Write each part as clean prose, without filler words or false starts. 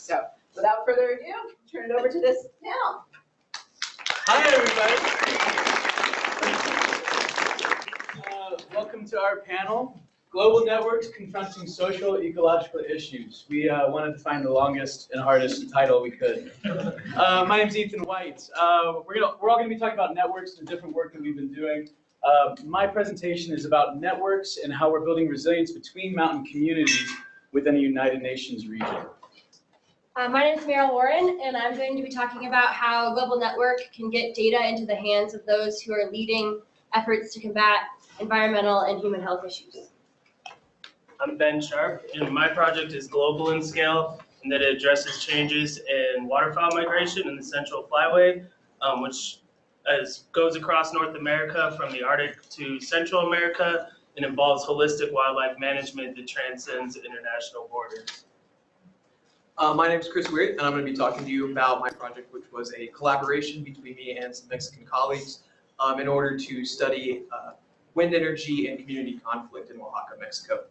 So without further ado, turn it over to this panel. Hi, everybody. Welcome to our panel, Global Networks Confronting Social Ecological Issues. We wanted to find the longest and hardest title we could. My name's Ethan White. We're all going to be talking about networks and the different work that we've been doing. My presentation is about networks and how we're building resilience between mountain communities within a United Nations region. My name is Marilyn Warren, and I'm going to be talking about how Global Network can get data into the hands of those who are leading efforts to combat environmental and human health issues. I'm Ben Sharp, and my project is global in scale, and that it addresses changes in waterfowl migration in the Central Flyway, which goes across North America from the Arctic to Central America, and involves holistic wildlife management that transcends international borders. My name is Chris Weird, and I'm going to be talking to you about my project, which was a collaboration between me and some Mexican colleagues in order to study wind energy and community conflict in Oaxaca, Mexico.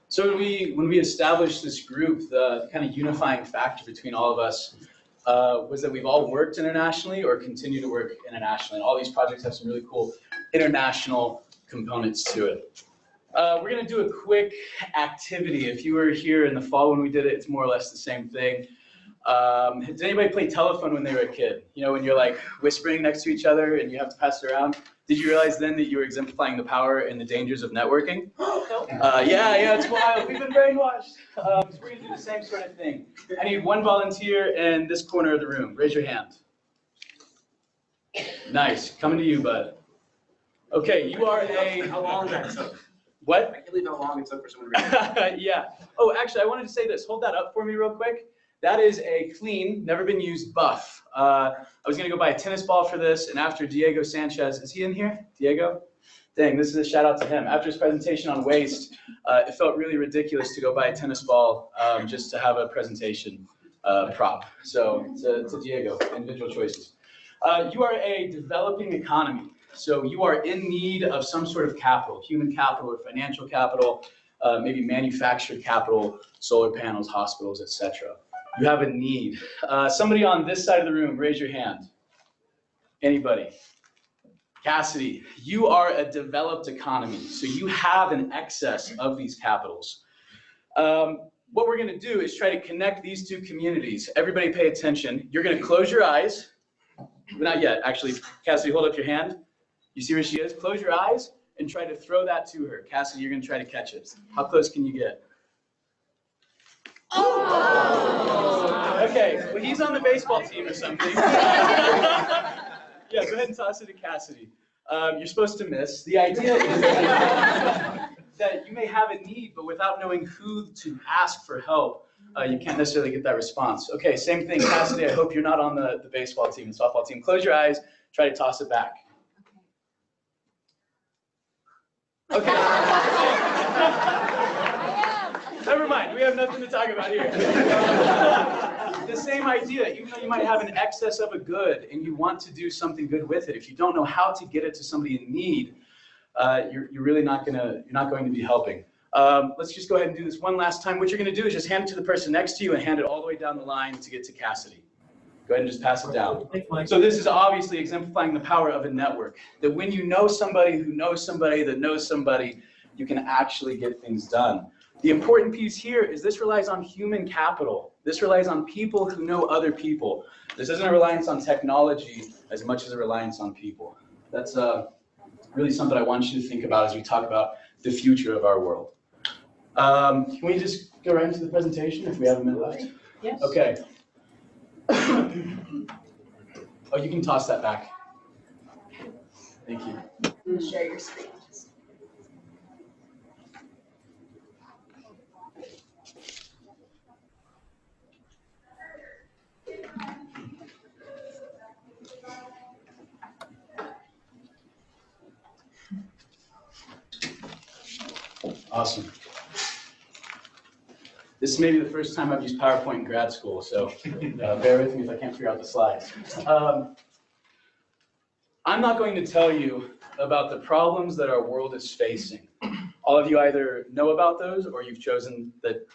So when we established this group, the kind of unifying factor between all of us was that we've all worked internationally or continue to work internationally. And all these projects have some really cool international components to it. We're going to do a quick activity. If you were here in the fall when we did it, it's more or less the same thing. Did anybody play telephone when they were a kid? You know, when you're like whispering next to each other and you have to pass it around? Did you realize then that you were exemplifying the power and the dangers of networking? Yeah, it's wild. We've been brainwashed. So we're going to do the same sort of thing. I need one volunteer in this corner of the room. Raise your hand. Nice. Coming to you, bud. Okay, you are a... How long that took? What? I can't believe how long it took for someone to read. Yeah. Oh, actually, I wanted to say this. Hold that up for me real quick. That is a clean, never been used buff. I was going to go buy a tennis ball for this, and after Diego Sanchez, is he in here? Diego? Dang, this is a shout out to him. After his presentation on waste, it felt really ridiculous to go buy a tennis ball just to have a presentation prop. So to Diego, individual choices. You are a developing economy. So you are in need of some sort of capital, human capital or financial capital, maybe manufactured capital, solar panels, hospitals, etc. You have a need. Somebody on this side of the room, raise your hand. Anybody? Cassidy, you are a developed economy, so you have an excess of these capitals. What we're going to do is try to connect these two communities. Everybody pay attention. You're going to close your eyes. Not yet, actually. Cassidy, hold up your hand. You see where she is? Close your eyes and try to throw that to her. Cassidy, you're going to try to catch it. How close can you get? Oh! Okay, well, he's on the baseball team or something. Yeah, go ahead and toss it to Cassidy. You're supposed to miss. The idea is that you may have a need, but without knowing who to ask for help, you can't necessarily get that response. Okay, same thing, Cassidy. I hope you're not on the baseball team, the softball team. Close your eyes, try to toss it back. Okay. Never mind, we have nothing to talk about here. The same idea, even though you might have an excess of a good and you want to do something good with it, if you don't know how to get it to somebody in need, you're really not going to be helping. Let's just go ahead and do this one last time. What you're going to do is just hand it to the person next to you and hand it all the way down the line to get to Cassidy. Go ahead and just pass it down. So this is obviously exemplifying the power of a network, that when you know somebody who knows somebody that knows somebody, you can actually get things done. The important piece here is this relies on human capital. This relies on people who know other people. This isn't a reliance on technology as much as a reliance on people. That's really something I want you to think about as we talk about the future of our world. Can we just go right into the presentation if we have a minute left? Yes. Okay. Oh, you can toss that back. Thank you. Share your screen. Awesome. This is maybe the first time I've used PowerPoint in grad school, so bear with me if I can't figure out the slides. I'm not going to tell you about the problems that our world is facing. All of you either know about those or you've chosen that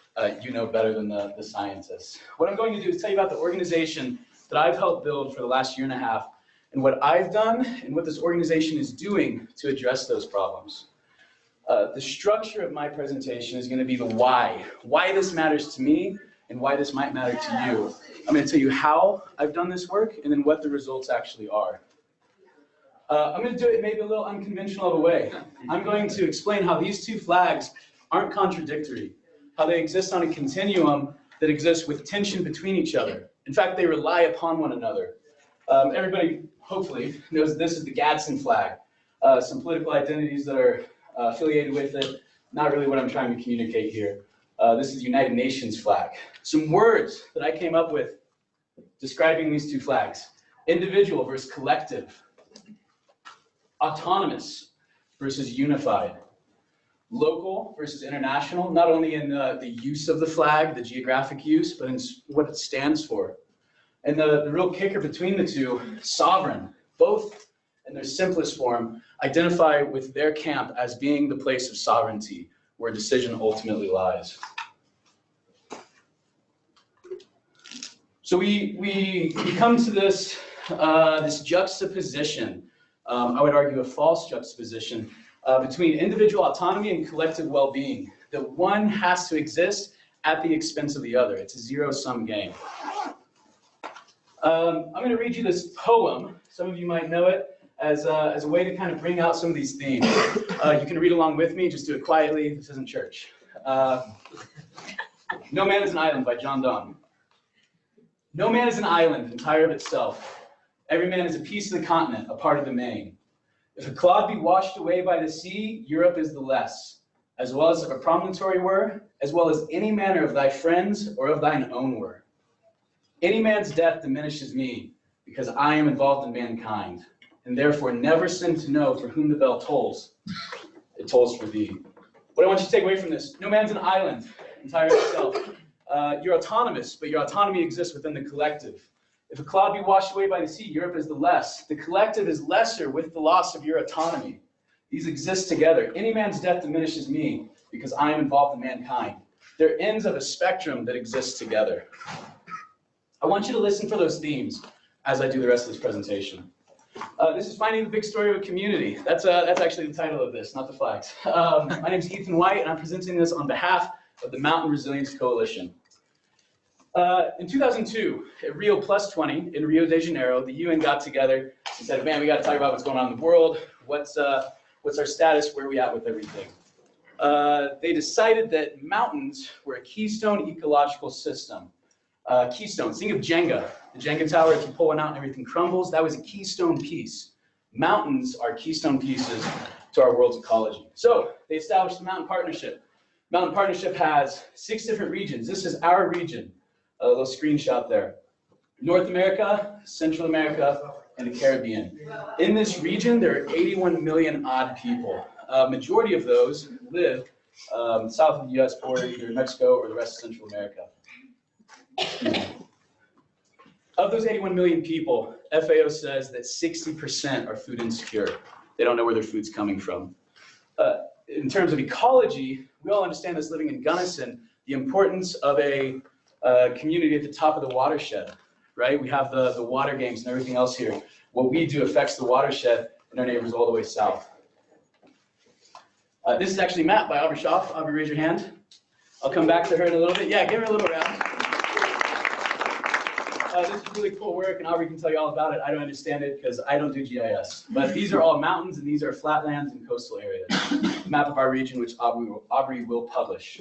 you know better than the scientists. What I'm going to do is tell you about the organization that I've helped build for the last year and a half and what I've done and what this organization is doing to address those problems. The structure of my presentation is going to be the why this matters to me and why this might matter to you. I'm going to tell you how I've done this work and then what the results actually are. I'm going to do it maybe a little unconventional of a way. I'm going to explain how these two flags aren't contradictory, how they exist on a continuum that exists with tension between each other. In fact, they rely upon one another. Everybody, hopefully, knows this is the Gadsden flag. Some political identities that are affiliated with it, not really what I'm trying to communicate here. This is the United Nations flag. Some words that I came up with describing these two flags. Individual versus collective. Autonomous versus unified. Local versus international, not only in the use of the flag, the geographic use, but in what it stands for. And the real kicker between the two, sovereign, both in their simplest form, identify with their camp as being the place of sovereignty, where decision ultimately lies. So we come to this, this juxtaposition, I would argue a false juxtaposition, between individual autonomy and collective well-being. That one has to exist at the expense of the other. It's a zero-sum game. I'm going to read you this poem. Some of you might know it as a way to kind of bring out some of these themes. You can read along with me, just do it quietly. This isn't church. No Man is an Island by John Donne. No man is an island entire of itself. Every man is a piece of the continent, a part of the main. If a clod be washed away by the sea, Europe is the less, as well as if a promontory were, as well as any manner of thy friends or of thine own were. Any man's death diminishes me, because I am involved in mankind, and therefore never sin to know for whom the bell tolls. It tolls for thee. What I want you to take away from this, no man's an island entire of itself. You're autonomous, but your autonomy exists within the collective. If a cloud be washed away by the sea, Europe is the less. The collective is lesser with the loss of your autonomy. These exist together. Any man's death diminishes me because I am involved in mankind. They're ends of a spectrum that exists together. I want you to listen for those themes as I do the rest of this presentation. This is Finding the Big Story of a Community. That's actually the title of this, not the flags. My name is Ethan White, and I'm presenting this on behalf of the Mountain Resilience Coalition. In 2002, at Rio Plus 20 in Rio de Janeiro, the UN got together and said, man, we got to talk about what's going on in the world. What's our status? Where are we at with everything? They decided that mountains were a keystone ecological system. Keystones, think of Jenga. The Jenga tower, if you pull one out and everything crumbles, that was a keystone piece. Mountains are keystone pieces to our world's ecology. So they established the Mountain Partnership. Mountain Partnership has 6 different regions. This is our region. A little screenshot there. North America, Central America, and the Caribbean. In this region, there are 81 million odd people. Majority of those live south of the US border, either Mexico or the rest of Central America. Of those 81 million people, FAO says that 60% are food insecure. They don't know where their food's coming from. In terms of ecology, we all understand this living in Gunnison, the importance of a community at the top of the watershed, right? We have the water games and everything else here. What we do affects the watershed and our neighbors all the way south. This is actually Matt by Aubrey Schaff. Aubrey, raise your hand. I'll come back to her in a little bit. Yeah, give her a little round. This is really cool work, and Aubrey can tell you all about it. I don't understand it because I don't do GIS. But these are all mountains, and these are flatlands and coastal areas. Map of our region, which Aubrey will publish.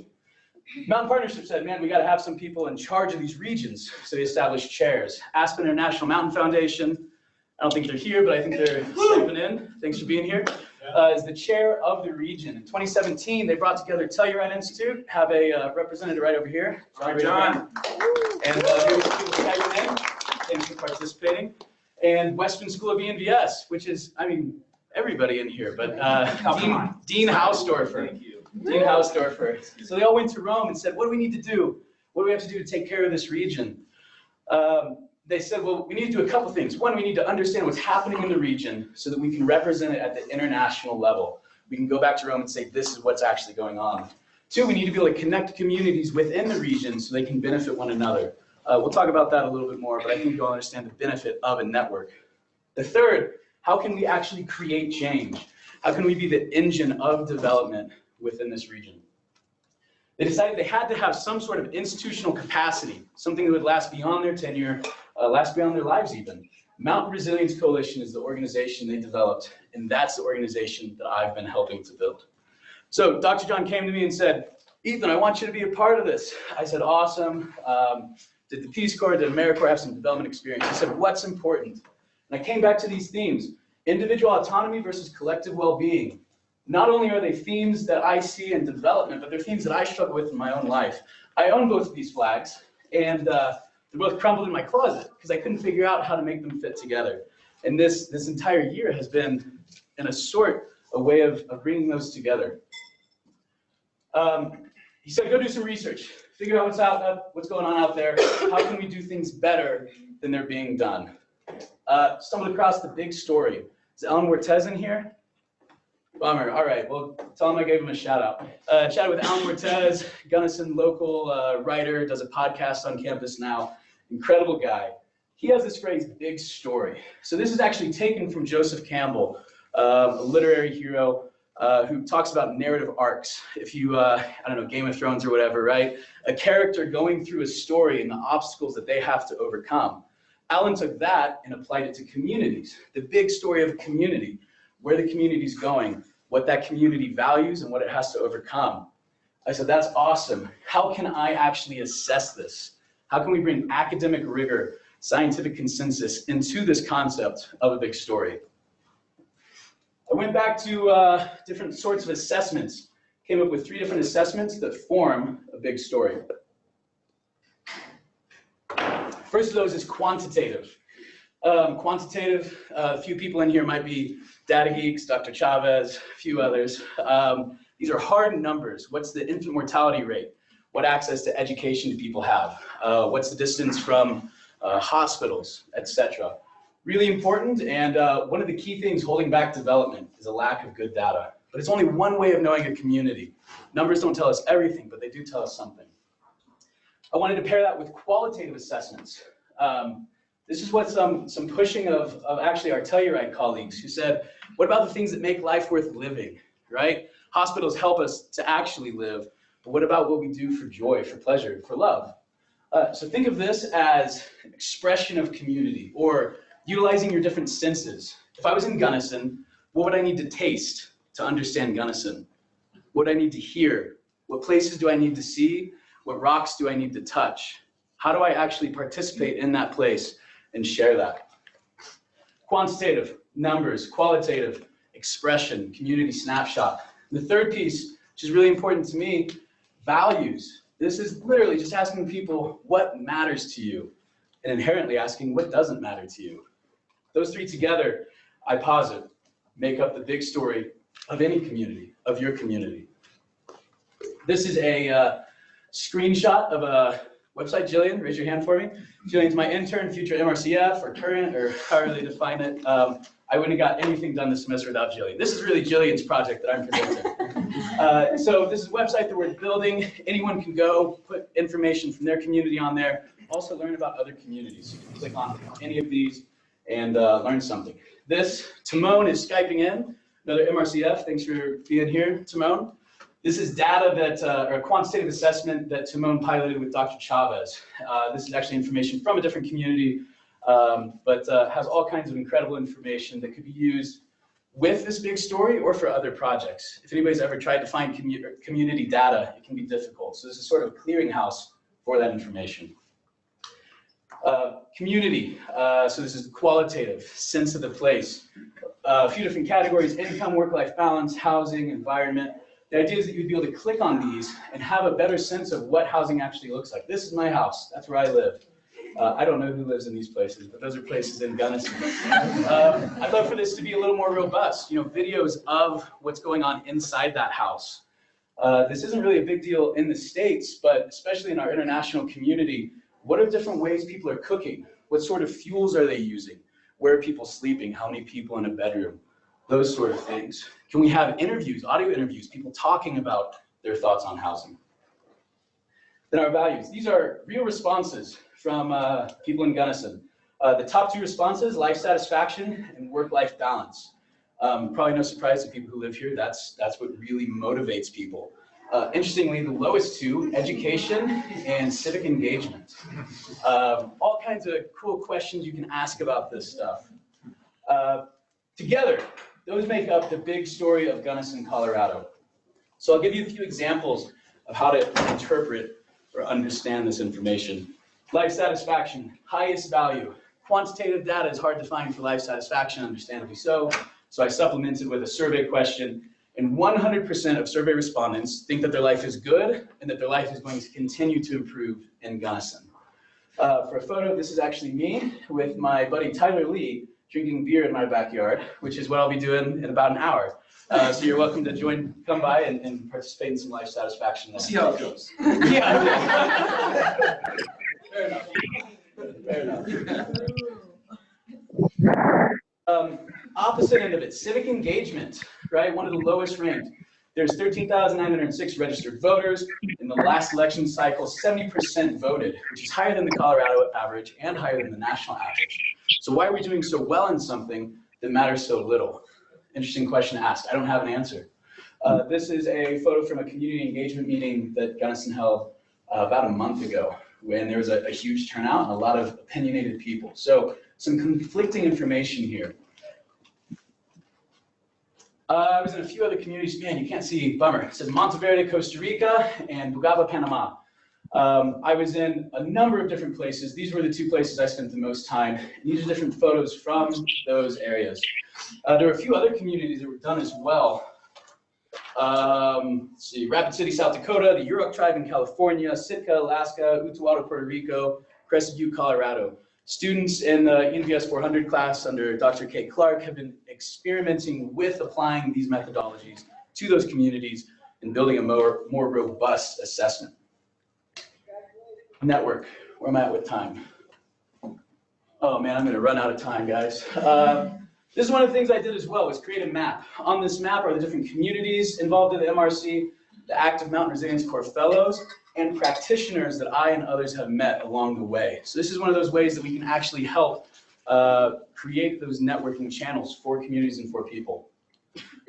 Mountain Partnership said, man, we got to have some people in charge of these regions. So they established chairs. Aspen International Mountain Foundation, I don't think they're here, but I think they're stepping in. Thanks for being here. Is the chair of the region. In 2017, they brought together Telluride Institute, have a representative right over here. John. And here's people say your name. Thanks for participating. And Western School of ENVS, which is, I mean, everybody in here, but Dean Hausdorfer. Thank you. Dean Hausdorfer. So they all went to Rome and said, what do we need to do? What do we have to do to take care of this region? They said, well, we need to do a couple things. One, we need to understand what's happening in the region so that we can represent it at the international level. We can go back to Rome and say, this is what's actually going on. 2, we need to be able to connect communities within the region so they can benefit one another. We'll talk about that a little bit more, but I think you'll understand the benefit of a network. The 3rd, how can we actually create change? How can we be the engine of development within this region? They decided they had to have some sort of institutional capacity, something that would last beyond their tenure, last beyond their lives even. Mountain Resilience Coalition is the organization they developed, and that's the organization that I've been helping to build. So Dr. John came to me and said, Ethan, I want you to be a part of this. I said, awesome. Did the Peace Corps, did AmeriCorps, have some development experience? He said, what's important? And I came back to these themes, individual autonomy versus collective well-being. Not only are they themes that I see in development, but they're themes that I struggle with in my own life. I own both of these flags, and they're both crumbled in my closet because I couldn't figure out how to make them fit together. And this entire year has been, in a way of bringing those together. He said, go do some research, figure out what's going on out there. How can we do things better than they're being done? Stumbled across the big story. Is Ellen Cortez in here? Bummer. All right. Well, tell him I gave him a shout out. Chatted with Alan Cortez, Gunnison local writer, does a podcast on campus now. Incredible guy. He has this phrase, big story. So this is actually taken from Joseph Campbell, a literary hero who talks about narrative arcs. If you, I don't know, Game of Thrones or whatever, right? A character going through a story and the obstacles that they have to overcome. Alan took that and applied it to communities. The big story of a community, where the community's going, what that community values and what it has to overcome. I said, that's awesome. How can I actually assess this? How can we bring academic rigor, scientific consensus into this concept of a big story? I went back to different sorts of assessments, came up with 3 different assessments that form a big story. First of those is quantitative. A few people in here might be data geeks, Dr. Chavez, a few others. These are hard numbers. What's the infant mortality rate? What access to education do people have? What's the distance from hospitals, etc. Really important, and one of the key things holding back development is a lack of good data. But it's only one way of knowing a community. Numbers don't tell us everything, but they do tell us something. I wanted to pair that with qualitative assessments. This is what some pushing of actually our Telluride colleagues who said, what about the things that make life worth living, right? Hospitals help us to actually live, but what about what we do for joy, for pleasure, for love? So think of this as an expression of community or utilizing your different senses. If I was in Gunnison, what would I need to taste to understand Gunnison? What do I need to hear? What places do I need to see? What rocks do I need to touch? How do I actually participate in that place and share that? Quantitative, numbers, qualitative, expression, community snapshot. The third piece, which is really important to me, values. This is literally just asking people what matters to you and inherently asking what doesn't matter to you. Those 3 together, I posit, make up the big story of any community, of your community. This is a screenshot of a website. Jillian, raise your hand for me. Jillian's my intern, future MRCF, or current, or however they define it. I wouldn't have got anything done this semester without Jillian. This is really Jillian's project that I'm presenting. So this is a website that we're building. Anyone can go, put information from their community on there. Also learn about other communities. You can click on any of these and learn something. This, Timon is Skyping in, another MRCF. Thanks for being here, Timon. This is data that, or a quantitative assessment that Timon piloted with Dr. Chavez. This is actually information from a different community, but has all kinds of incredible information that could be used with this big story or for other projects. If anybody's ever tried to find community data, it can be difficult. So this is sort of a clearinghouse for that information. Community, so this is qualitative, sense of the place. A few different categories: income, work-life balance, housing, environment. The idea is that you'd be able to click on these and have a better sense of what housing actually looks like. This is my house. That's where I live. I don't know who lives in these places, but those are places in Gunnison. I'd love for this to be a little more robust. You know, videos of what's going on inside that house. This isn't really a big deal in the States, but especially in our international community, what are different ways people are cooking? What sort of fuels are they using? Where are people sleeping? How many people in a bedroom? Those sort of things. Can we have interviews, audio interviews, people talking about their thoughts on housing? Then our values. These are real responses from people in Gunnison. The top 2 responses, life satisfaction and work-life balance. Probably no surprise to people who live here, that's what really motivates people. Interestingly, the lowest 2, education and civic engagement. All kinds of cool questions you can ask about this stuff. Together, those make up the big story of Gunnison, Colorado. So I'll give you a few examples of how to interpret or understand this information. Life satisfaction, highest value. Quantitative data is hard to find for life satisfaction, understandably so. So I supplemented with a survey question, and 100% of survey respondents think that their life is good and that their life is going to continue to improve in Gunnison. For a photo, this is actually me with my buddy Tyler Lee drinking beer in my backyard, which is what I'll be doing in about an hour. So you're welcome to come by and participate in some life satisfaction. We'll see how it goes. Yeah. Fair enough. Fair enough. Opposite end of it, civic engagement, right? One of the lowest ranked. There's 13,906 registered voters. In the last election cycle, 70% voted, which is higher than the Colorado average and higher than the national average. So why are we doing so well in something that matters so little? Interesting question asked. I don't have an answer. This is a photo from a community engagement meeting that Gunnison held about a month ago, when there was a huge turnout and a lot of opinionated people. So some conflicting information here. I was in a few other communities. Man, you can't see, bummer. It says Monteverde, Costa Rica, and Bugaba, Panama. I was in a number of different places. These were the 2 places I spent the most time. And these are different photos from those areas. There were a few other communities that were done as well. Let's see, Rapid City, South Dakota, the Yurok tribe in California, Sitka, Alaska, Utuado, Puerto Rico, Crested Butte, Colorado. Students in the ENVS 400 class under Dr. Kate Clark have been experimenting with applying these methodologies to those communities and building a more robust assessment. Network, where am I at with time? Oh man, I'm gonna run out of time, guys. This is one of the things I did as well, was create a map. On this map are the different communities involved in the MRC, the active Mountain Resilience Corps fellows, and practitioners that I and others have met along the way. So this is one of those ways that we can actually help create those networking channels for communities and for people.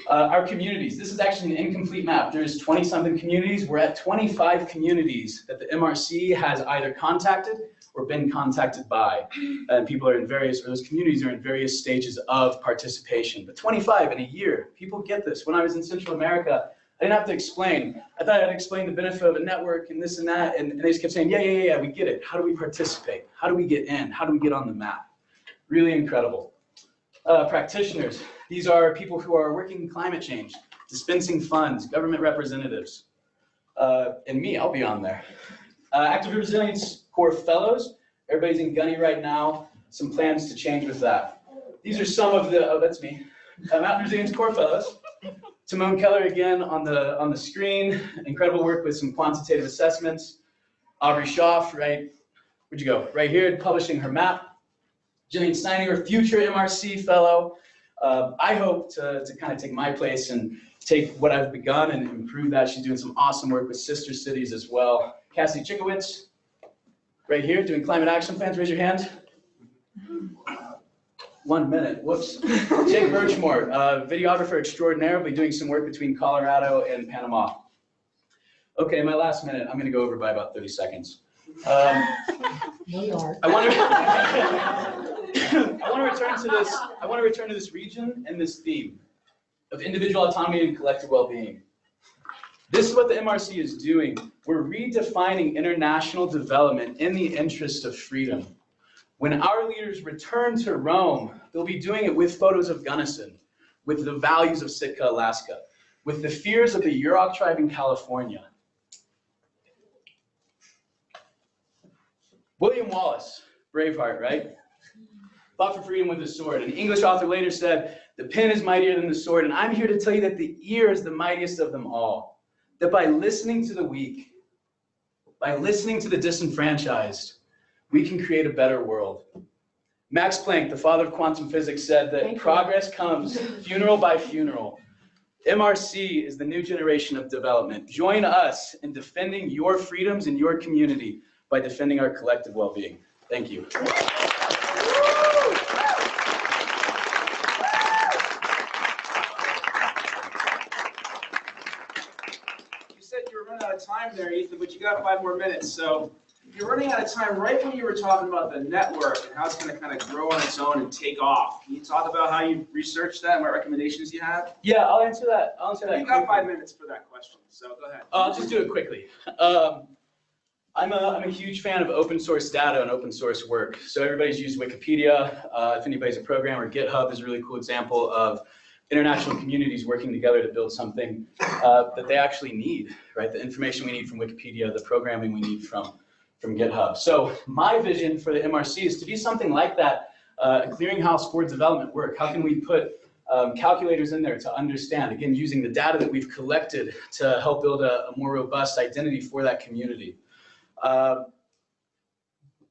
Our communities, this is actually an incomplete map. There's 20-something communities. We're at 25 communities that the MRC has either contacted or been contacted by. And people are in various, or those communities are in various stages of participation. But 25 in a year, people get this. When I was in Central America, I didn't have to explain. I thought I'd explain the benefit of a network and this and that, and they just kept saying, yeah, we get it. How do we participate? How do we get in? How do we get on the map? Really incredible. Practitioners, these are people who are working in climate change, dispensing funds, government representatives, and me, I'll be on there. Active Resilience Corps fellows, everybody's in Gunny right now, some plans to change with that. These are some of the, oh, that's me, Mountain Resilience Corps fellows. Timon Keller again on the screen, incredible work with some quantitative assessments. Aubrey Schaff, right, where'd you go? Right here, publishing her map. Jillian Steininger, future MRC fellow. I hope to kind of take my place and take what I've begun and improve that. She's doing some awesome work with sister cities as well. Cassie Chickowitz, right here, doing climate action plans. Raise your hand. 1 minute, whoops. Jake Birchmore, videographer extraordinaire, will be doing some work between Colorado and Panama. Okay, my last minute, I'm gonna go over by about 30 seconds. I want to return to this region and this theme of individual autonomy and collective well-being. This is what the MRC is doing. We're redefining international development in the interest of freedom. When our leaders return to Rome, they'll be doing it with photos of Gunnison, with the values of Sitka, Alaska, with the fears of the Yurok tribe in California. William Wallace, Braveheart, right? Fought for freedom with the sword. An English author later said, the pen is mightier than the sword, and I'm here to tell you that the ear is the mightiest of them all. That by listening to the weak, by listening to the disenfranchised, we can create a better world. Max Planck, the father of quantum physics, said that progress comes funeral by funeral. MRC is the new generation of development. Join us in defending your freedoms in your community by defending our collective well-being. Thank you. You said you were running out of time there, Ethan, but you got 5 more minutes. So you're running out of time right when you were talking about the network and how it's going to kind of grow on its own and take off. Can you talk about how you researched that and what recommendations you have? Yeah, I'll answer that. You got 5 minutes for that question, so go ahead. I'll just do it quickly. I'm a huge fan of open source data and open source work. So everybody's used Wikipedia. If anybody's a programmer, GitHub is a really cool example of international communities working together to build something that they actually need, right? The information we need from Wikipedia, the programming we need from GitHub. So my vision for the MRC is to be something like that, a clearinghouse for development work. How can we put calculators in there to understand, again, using the data that we've collected to help build a more robust identity for that community.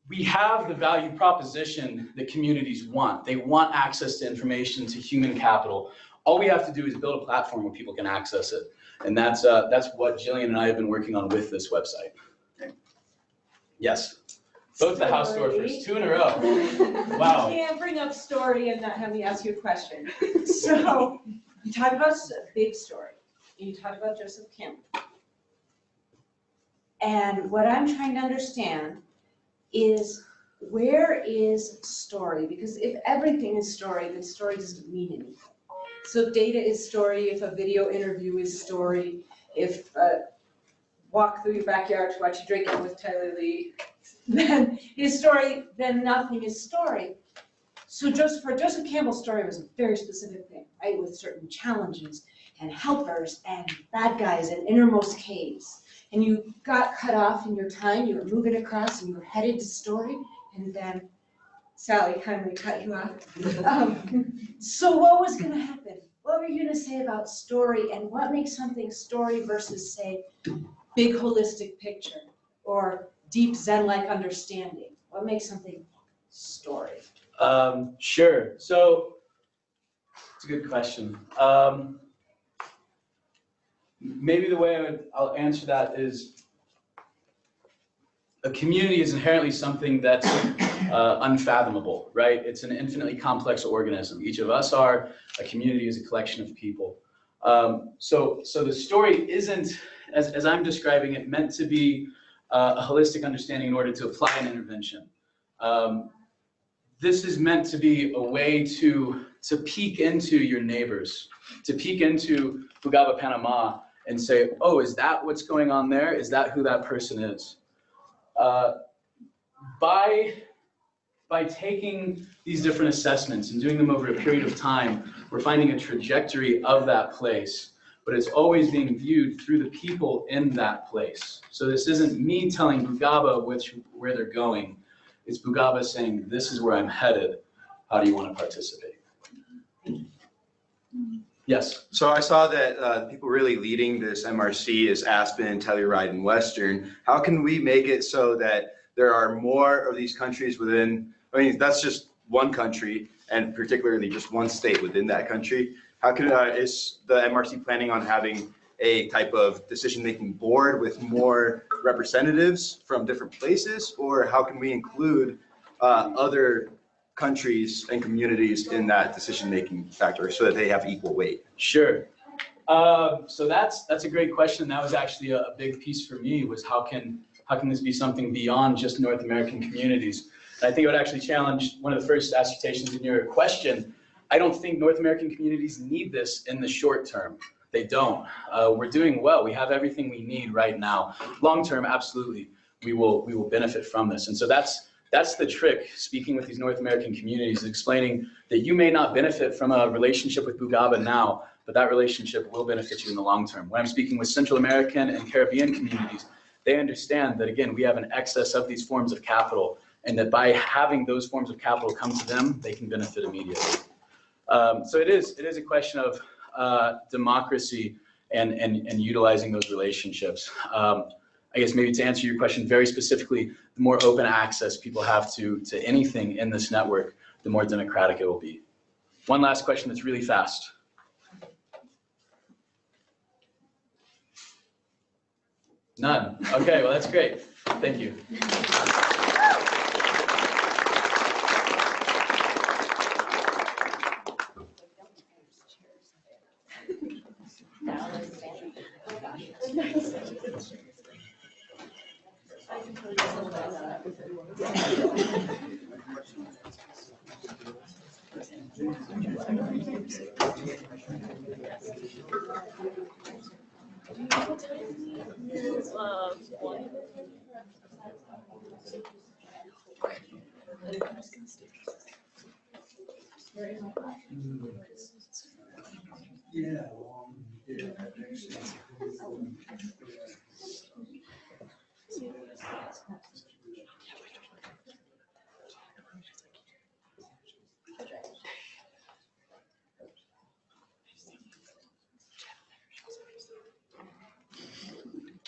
We have the value proposition that communities want. They want access to information, to human capital. All we have to do is build a platform where people can access it. And that's what Jillian and I have been working on with this website. Okay. Yes. Both the house dwarfers, 2 in a row. Wow. You can't bring up story and not have me ask you a question. So you talk about a big story. You talk about Joseph Campbell. And what I'm trying to understand is, where is story? Because if everything is story, then story doesn't mean anything. So if data is story, if a video interview is story, if walk through your backyard to watch you drinking with Tyler Lee, then his story, then nothing is story. So for Joseph Campbell's story was a very specific thing, right? With certain challenges and helpers and bad guys and innermost caves. And you got cut off in your time, you were moving across and you were headed to story, and then Sally kindly cut you off. So what was gonna happen? What were you gonna say about story, and what makes something story versus, say, big holistic picture or deep Zen-like understanding? What makes something story? Sure. So it's a good question. Maybe the way I'll answer that is, a community is inherently something that's unfathomable, right? It's an infinitely complex organism. Each of us are. A community is a collection of people. So the story isn't, as I'm describing it, meant to be a holistic understanding in order to apply an intervention. This is meant to be a way to peek into your neighbors, to peek into Bugaba, Panama, and say, oh, is that what's going on there? Is that who that person is? By taking these different assessments and doing them over a period of time, we're finding a trajectory of that place, but it's always being viewed through the people in that place. So this isn't me telling Bugaba where they're going. It's Bugaba saying, this is where I'm headed. How do you want to participate? Yes. So I saw that people really leading this MRC is Aspen, Telluride, and Western. How can we make it so that there are more of these countries within, I mean, that's just one country, and particularly just one state within that country. How can, is the MRC planning on having a type of decision-making board with more representatives from different places? Or how can we include other countries and communities in that decision-making factor so that they have equal weight? Sure. So that's a great question. That was actually a big piece for me, was how can this be something beyond just North American communities? And I think it would actually challenge one of the first assertions in your question. I don't think North American communities need this in the short term. They don't. We're doing well. We have everything we need right now. Long term, absolutely, we will benefit from this. And so that's the trick, speaking with these North American communities, explaining that you may not benefit from a relationship with Bugaba now, but that relationship will benefit you in the long term. When I'm speaking with Central American and Caribbean communities, they understand that, again, we have an excess of these forms of capital, and that by having those forms of capital come to them, they can benefit immediately. So it is a question of democracy and utilizing those relationships. I guess maybe to answer your question very specifically, the more open access people have to anything in this network, the more democratic it will be. One last question that's really fast. None. Okay, well, that's great. Thank you.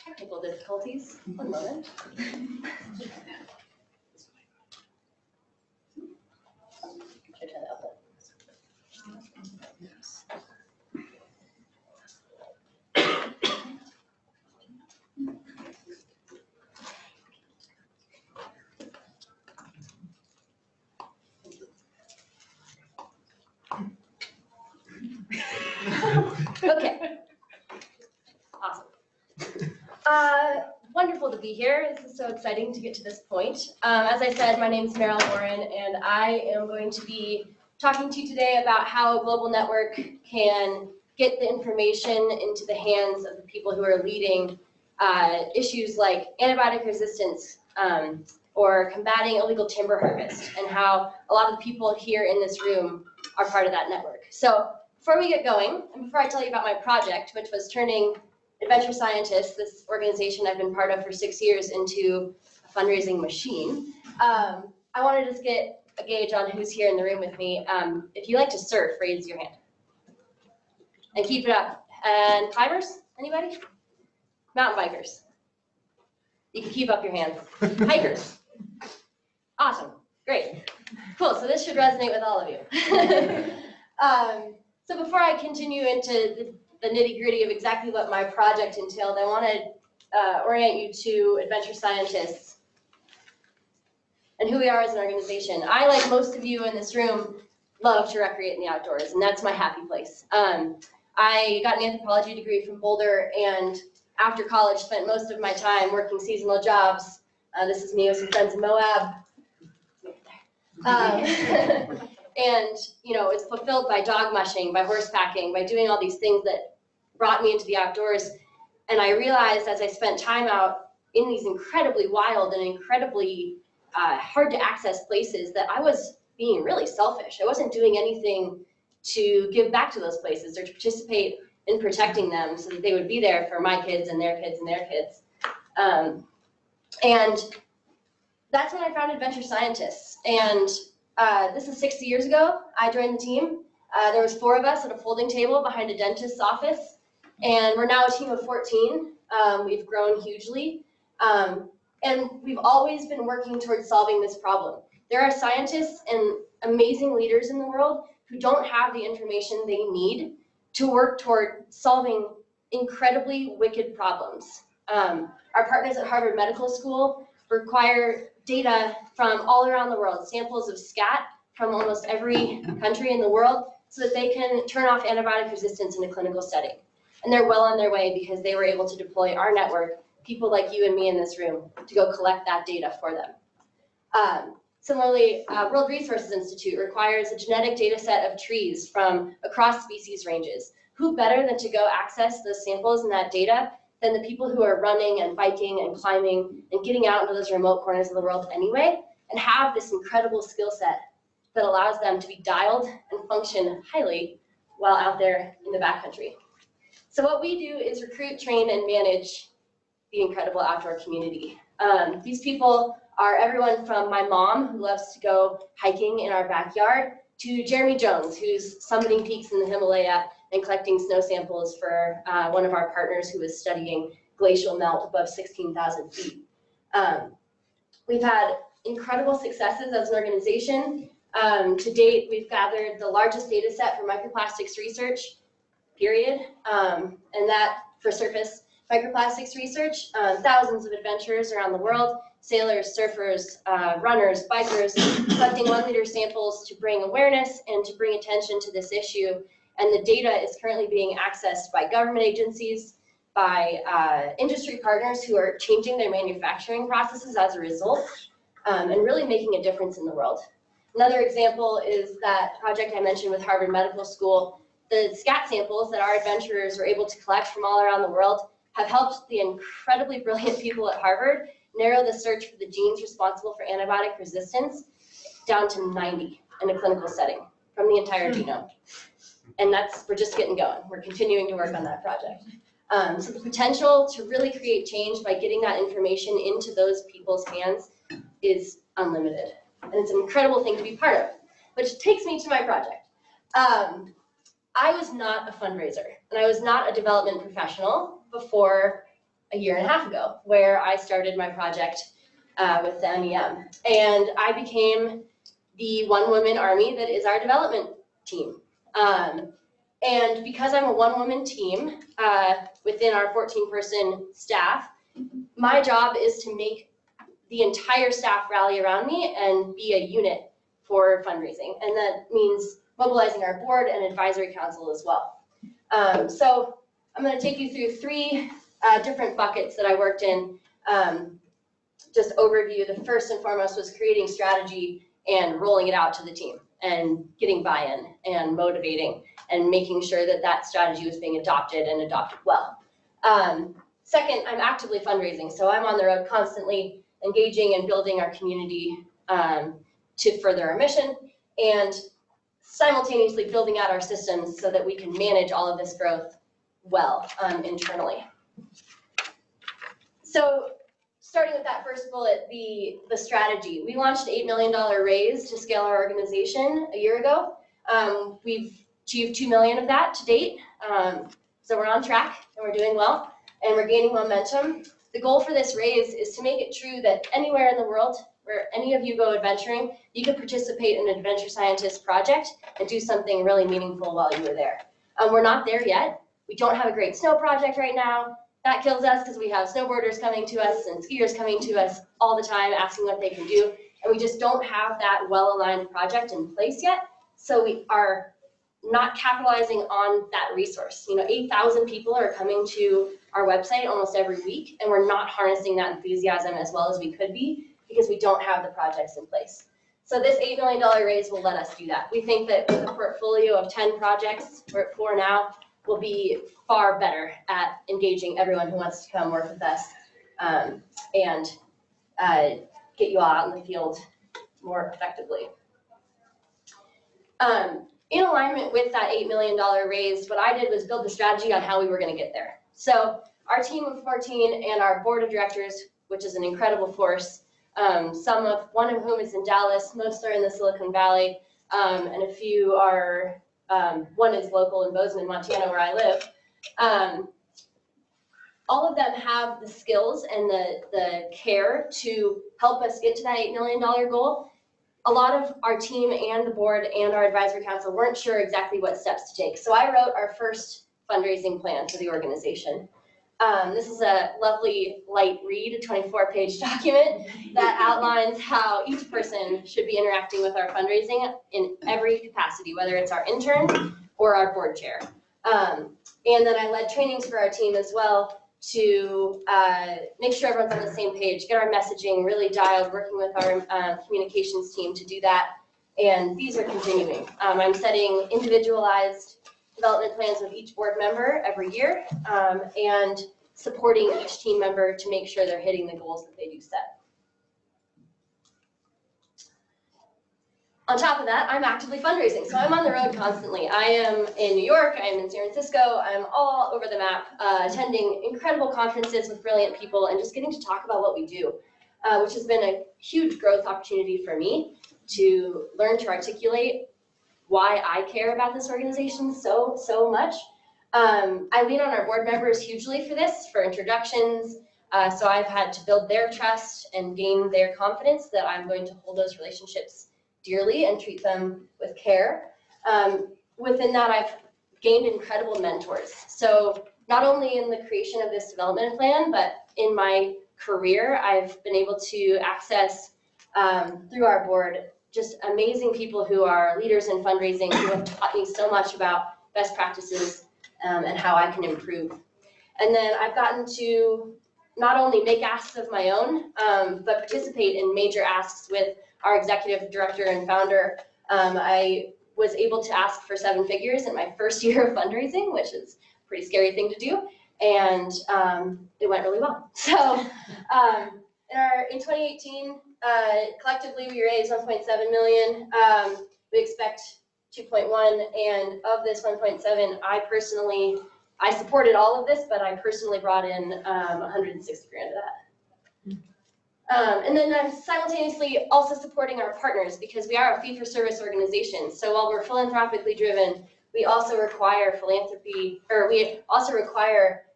Technical difficulties. One moment. Should I try the output? Okay. Awesome. Wonderful to be here. This is so exciting to get to this point. As I said, my name is Marilyn Warren, and I am going to be talking to you today about how a global network can get the information into the hands of the people who are leading issues like antibiotic resistance or combating illegal timber harvest, and how a lot of the people here in this room are part of that network. So before we get going, and before I tell you about my project, which was turning Adventure Scientists, this organization I've been part of for 6 years, into a fundraising machine, I wanted to just get a gauge on who's here in the room with me. If you like to surf, raise your hand. And keep it up. And climbers, anybody? Mountain bikers. You can keep up your hands. Hikers. Awesome, great. Cool, so this should resonate with all of you. So before I continue into the nitty-gritty of exactly what my project entailed, I want to orient you to Adventure Scientists and who we are as an organization. I, like most of you in this room, love to recreate in the outdoors, and that's my happy place. I got an anthropology degree from Boulder, and after college spent most of my time working seasonal jobs. This is me with some friends in Moab. And, you know, it's fulfilled by dog mushing, by horse packing, by doing all these things that brought me into the outdoors. And I realized as I spent time out in these incredibly wild and incredibly hard to access places that I was being really selfish. I wasn't doing anything to give back to those places or to participate in protecting them so that they would be there for my kids and their kids and their kids. And that's when I found Adventure Scientists. And this is 60 years ago. I joined the team. There was 4 of us at a folding table behind a dentist's office, and we're now a team of 14. We've grown hugely, and we've always been working towards solving this problem. There are scientists and amazing leaders in the world who don't have the information they need to work toward solving incredibly wicked problems. Our partners at Harvard Medical School require data from all around the world, samples of scat from almost every country in the world, so that they can turn off antibiotic resistance in a clinical setting. And they're well on their way because they were able to deploy our network, people like you and me in this room, to go collect that data for them. Similarly, World Resources Institute requires a genetic data set of trees from across species ranges. Who better than to go access those samples and that data than the people who are running and biking and climbing and getting out into those remote corners of the world anyway, and have this incredible skill set that allows them to be dialed and function highly while out there in the backcountry. So what we do is recruit, train, and manage the incredible outdoor community. These people are everyone from my mom, who loves to go hiking in our backyard, to Jeremy Jones, who's summiting peaks in the Himalaya and collecting snow samples for one of our partners who is studying glacial melt above 16,000 feet. We've had incredible successes as an organization. To date, we've gathered the largest data set for microplastics research, period, and that for surface microplastics research. Thousands of adventurers around the world, sailors, surfers, runners, bikers, collecting 1 liter samples to bring awareness and to bring attention to this issue. And the data is currently being accessed by government agencies, by industry partners who are changing their manufacturing processes as a result, and really making a difference in the world. Another example is that project I mentioned with Harvard Medical School. The scat samples that our adventurers were able to collect from all around the world have helped the incredibly brilliant people at Harvard narrow the search for the genes responsible for antibiotic resistance down to 90 in a clinical setting from the entire genome. And we're just getting going. We're continuing to work on that project. So the potential to really create change by getting that information into those people's hands is unlimited. And it's an incredible thing to be part of, which takes me to my project. I was not a fundraiser, and I was not a development professional before a year and a half ago, where I started my project with the MEM. And I became the one-woman army that is our development team. And because I'm a one-woman team within our 14-person staff, my job is to make the entire staff rally around me and be a unit for fundraising. And that means mobilizing our board and advisory council as well. So I'm going to take you through 3 different buckets that I worked in. Just overview. The first and foremost was creating strategy and rolling it out to the team and getting buy-in and motivating and making sure that that strategy was being adopted and adopted well. Second, I'm actively fundraising. So I'm on the road constantly engaging and building our community to further our mission, and simultaneously building out our systems so that we can manage all of this growth well internally. So starting with that first bullet, the strategy. We launched an $8 million raise to scale our organization a year ago. We've achieved $2 million of that to date. So we're on track and we're doing well and we're gaining momentum. The goal for this raise is to make it true that anywhere in the world where any of you go adventuring, you could participate in an adventure scientist project and do something really meaningful while you were there. We're not there yet. We don't have a great snow project right now. That kills us because we have snowboarders coming to us and skiers coming to us all the time asking what they can do. And we just don't have that well-aligned project in place yet. So we are not capitalizing on that resource. 8,000 people are coming to our website almost every week, and we're not harnessing that enthusiasm as well as we could be because we don't have the projects in place. So this $8 million raise will let us do that. We think that with a portfolio of 10 projects, we're at 4 now, we'll be far better at engaging everyone who wants to come work with us and get you all out in the field more effectively. In alignment with that $8 million raise, what I did was build the strategy on how we were going to get there. So our team of 14 and our board of directors, which is an incredible force, one of whom is in Dallas, most are in the Silicon Valley, and a few are, one is local in Bozeman, Montana, where I live. All of them have the skills and the care to help us get to that $8 million goal. A lot of our team and the board and our advisory council weren't sure exactly what steps to take. So I wrote our first fundraising plan for the organization. This is a lovely light read, a 24-page document that outlines how each person should be interacting with our fundraising in every capacity, whether it's our intern or our board chair. And then I led trainings for our team as well to make sure everyone's on the same page, get our messaging really dialed, working with our communications team to do that. And these are continuing. I'm setting individualized development plans with each board member every year and supporting each team member to make sure they're hitting the goals that they do set. On top of that, I'm actively fundraising, so I'm on the road constantly. I am in New York, I am in San Francisco, I'm all over the map, attending incredible conferences with brilliant people and just getting to talk about what we do, which has been a huge growth opportunity for me to learn to articulate why I care about this organization so much. I lean on our board members hugely for this, for introductions, so I've had to build their trust and gain their confidence that I'm going to hold those relationships dearly and treat them with care. Within that, I've gained incredible mentors. So not only in the creation of this development plan, but in my career, I've been able to access through our board just amazing people who are leaders in fundraising who have taught me so much about best practices and how I can improve. And then I've gotten to not only make asks of my own, but participate in major asks with our executive director and founder. I was able to ask for 7 figures in my first year of fundraising, which is a pretty scary thing to do, and it went really well. So in 2018, collectively we raised 1.7 million. We expect 2.1, and of this 1.7, I supported all of this, but I personally brought in 160 grand of that. And then I'm simultaneously also supporting our partners because we are a fee-for-service organization. So while we're philanthropically driven, we also require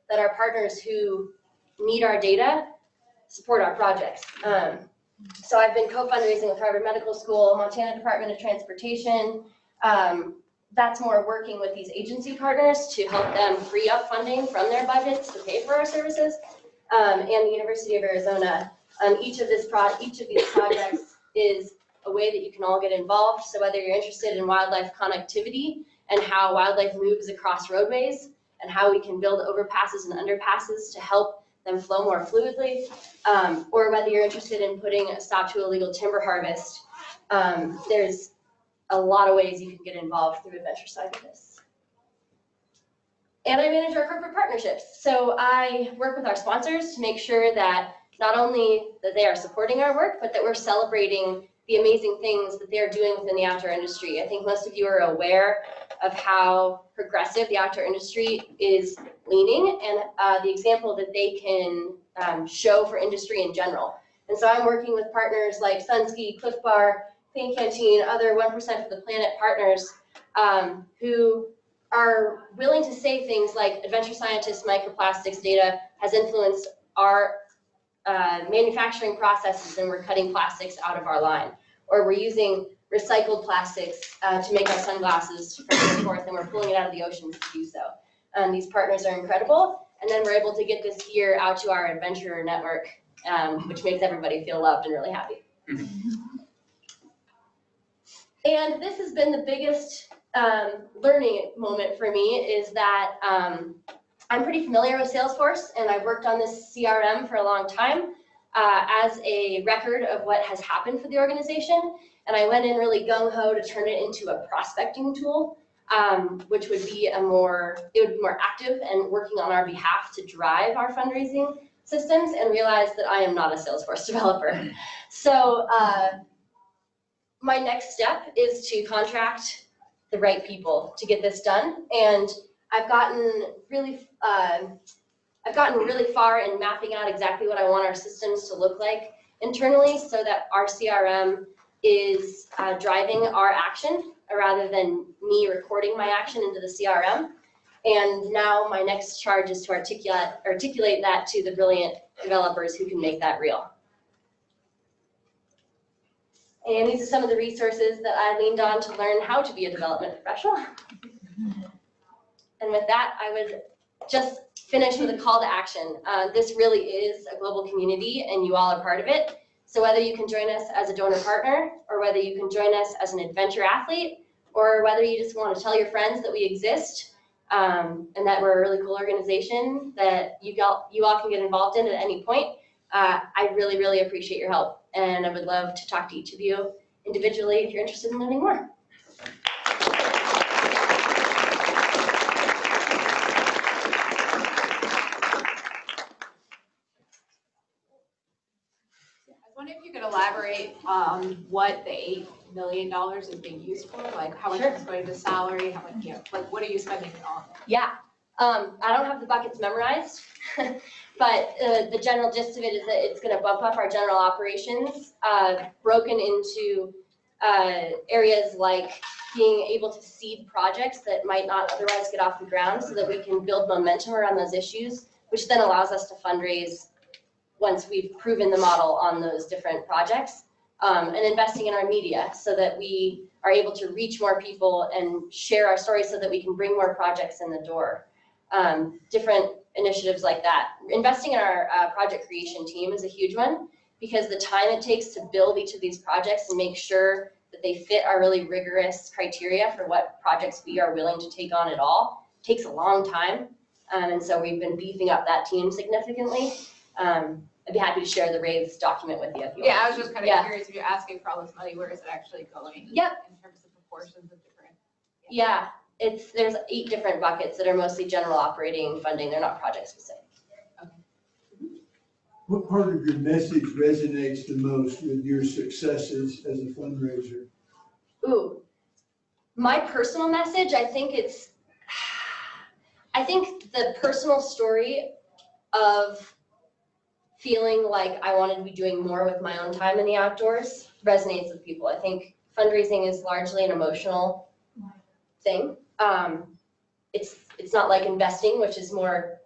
that our partners who need our data support our projects. So I've been co-fundraising with Harvard Medical School, Montana Department of Transportation. That's more working with these agency partners to help them free up funding from their budgets to pay for our services, and the University of Arizona. Each of these projects is a way that you can all get involved. So whether you're interested in wildlife connectivity and how wildlife moves across roadways and how we can build overpasses and underpasses to help them flow more fluidly, or whether you're interested in putting a stop to illegal timber harvest, there's a lot of ways you can get involved through adventure side of this. And I manage our corporate partnerships. So I work with our sponsors to make sure that not only that they are supporting our work, but that we're celebrating the amazing things that they're doing within the outdoor industry. I think most of you are aware of how progressive the outdoor industry is leaning and the example that they can show for industry in general. And so I'm working with partners like Sunski, Cliff Bar, Clean Canteen, other 1% for the Planet partners who are willing to say things like adventure scientists microplastics data has influenced our manufacturing processes and we're cutting plastics out of our line. Or we're using recycled plastics to make our sunglasses from so forth, and we're pulling it out of the oceans to do so. These partners are incredible. And then we're able to get this gear out to our adventurer network, which makes everybody feel loved and really happy. And this has been the biggest learning moment for me is that I'm pretty familiar with Salesforce, and I've worked on this CRM for a long time as a record of what has happened for the organization. And I went in really gung-ho to turn it into a prospecting tool, which would be more active and working on our behalf to drive our fundraising systems, and realized that I am not a Salesforce developer. So my next step is to contract the right people to get this done. And I've gotten really far in mapping out exactly what I want our systems to look like internally so that our CRM is driving our action rather than me recording my action into the CRM. And now my next charge is to articulate that to the brilliant developers who can make that real. And these are some of the resources that I leaned on to learn how to be a development professional. And with that, I would just finish with a call to action. This really is a global community and you all are part of it. So whether you can join us as a donor partner, or whether you can join us as an adventure athlete, or whether you just want to tell your friends that we exist and that we're a really cool organization that you all can get involved in at any point, I really, really appreciate your help. And I would love to talk to each of you individually if you're interested in learning more. If you could elaborate on what the $8 million is being used for, like how much is going to salary, how much, like what are you spending it on? Yeah, I don't have the buckets memorized, but the general gist of it is that it's going to bump up our general operations, broken into areas like being able to seed projects that might not otherwise get off the ground so that we can build momentum around those issues, which then allows us to fundraise once we've proven the model on those different projects. and investing in our media so that we are able to reach more people and share our stories so that we can bring more projects in the door. Different initiatives like that. Investing in our project creation team is a huge one because the time it takes to build each of these projects and make sure that they fit our really rigorous criteria for what projects we are willing to take on at all takes a long time. And so we've been beefing up that team significantly. I'd be happy to share the Raves document with you if you want. Yeah, I was just kind of Yeah. curious, if you're asking for all this money, where is it actually going? Yep. In terms of proportions of different. Yeah, there's 8 different buckets that are mostly general operating funding. They're not project specific. What part of your message resonates the most with your successes as a fundraiser? Ooh, my personal message, I think the personal story of feeling like I wanted to be doing more with my own time in the outdoors resonates with people. I think fundraising is largely an emotional thing. It's not like investing, which is more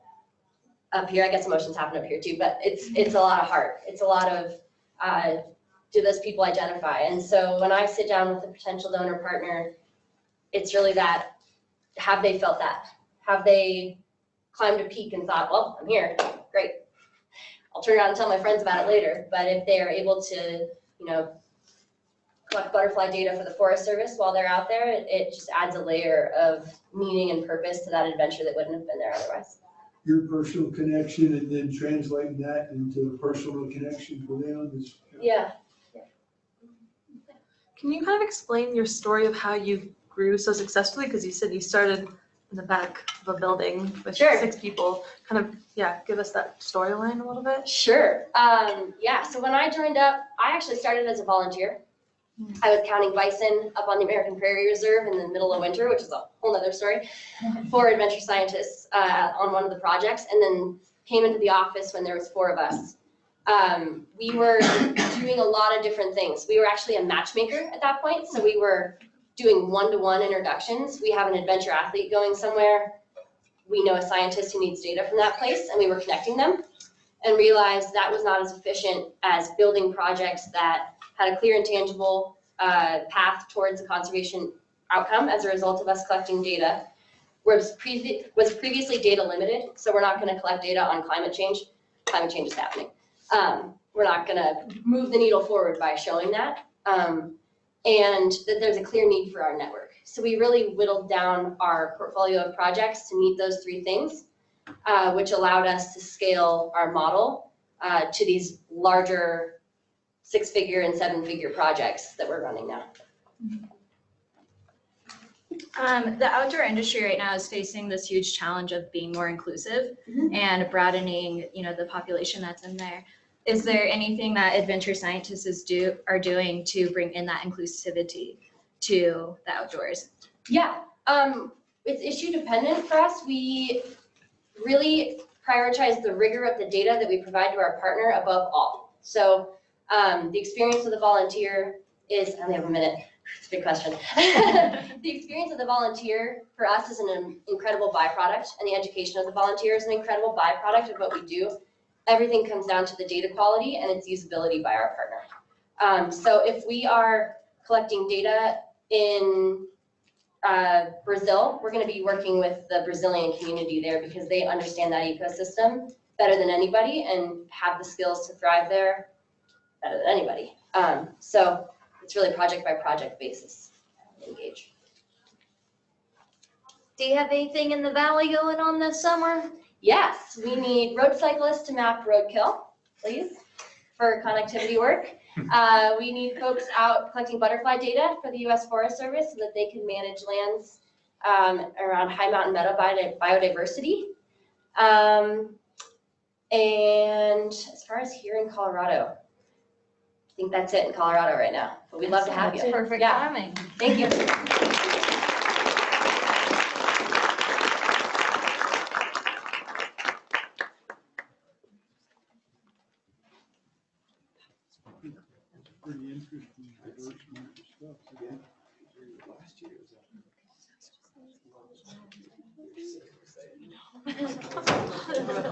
up here. I guess emotions happen up here too, but it's a lot of heart. It's a lot of do those people identify? And so when I sit down with a potential donor partner, it's really that, have they felt that? Have they climbed a peak and thought, well, I'm here, great. I'll turn around and tell my friends about it later. But if they are able to, collect butterfly data for the Forest Service while they're out there, it just adds a layer of meaning and purpose to that adventure that wouldn't have been there otherwise. Your personal connection and then translating that into a personal connection for them is. Yeah. Can you kind of explain your story of how you grew so successfully? Because you said you started in the back of a building with Sure. 6 people. Kind of, give us that storyline a little bit. Sure. So when I joined up, I actually started as a volunteer. I was counting bison up on the American Prairie Reserve in the middle of winter, which is a whole nother story, for adventure scientists on one of the projects, and then came into the office when there was 4 of us. We were doing a lot of different things. We were actually a matchmaker at that point, so we were doing one-to-one introductions. We have an adventure athlete going somewhere. We know a scientist who needs data from that place, and we were connecting them, and realized that was not as efficient as building projects that had a clear and tangible path towards a conservation outcome as a result of us collecting data. Was previously data limited, so we're not going to collect data on climate change. Climate change is happening. We're not going to move the needle forward by showing that. And that there's a clear need for our network. So we really whittled down our portfolio of projects to meet those 3 things, which allowed us to scale our model to these larger 6-figure and 7-figure projects that we're running now. The outdoor industry right now is facing this huge challenge of being more inclusive and broadening, the population that's in there. Is there anything that adventure scientists are doing to bring in that inclusivity to the outdoors? Yeah, it's issue dependent for us. We really prioritize the rigor of the data that we provide to our partner above all. So the experience of the volunteer is, I only have a minute, it's a big question. The experience of the volunteer for us is an incredible byproduct, and the education of the volunteer is an incredible byproduct of what we do. Everything comes down to the data quality and its usability by our partner. So if we are collecting data in Brazil, we're going to be working with the Brazilian community there because they understand that ecosystem better than anybody and have the skills to thrive there better than anybody. So it's really project by project basis. Engage. Do you have anything in the valley going on this summer? Yes, we need road cyclists to map roadkill, please, for connectivity work. We need folks out collecting butterfly data for the U.S. Forest Service so that they can manage lands around high mountain meadow biodiversity. And as far as here in Colorado, I think that's it in Colorado right now, but we'd love to have you. Perfect Yeah. timing. Thank you. Pretty interesting, diverse stuff. Yeah. Last year it was Here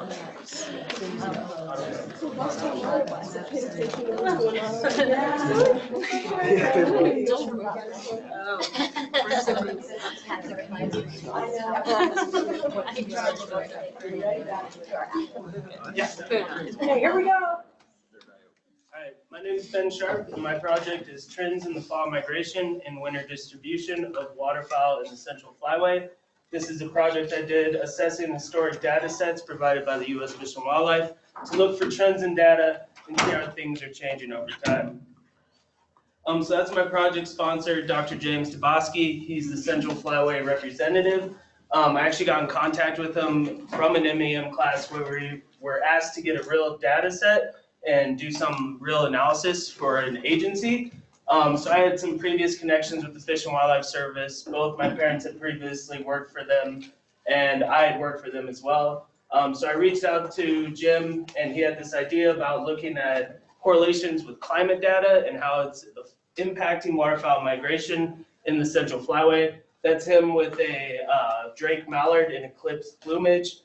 we go. Alright, my name is Ben Sharp, and my project is Trends in the Fall Migration and Winter Distribution of Waterfowl in the Central Flyway. This is a project I did assessing historic data sets provided by the U.S. Fish and Wildlife to look for trends in data and see how things are changing over time. So that's my project sponsor, Dr. James Tabosky. He's the Central Flyway representative. I actually got in contact with him from an MEM class where we were asked to get a real data set and do some real analysis for an agency. So I had some previous connections with the Fish and Wildlife Service. Both my parents had previously worked for them, and I had worked for them as well. So I reached out to Jim, and he had this idea about looking at correlations with climate data and how it's impacting waterfowl migration in the Central Flyway. That's him with a Drake mallard in eclipsed plumage.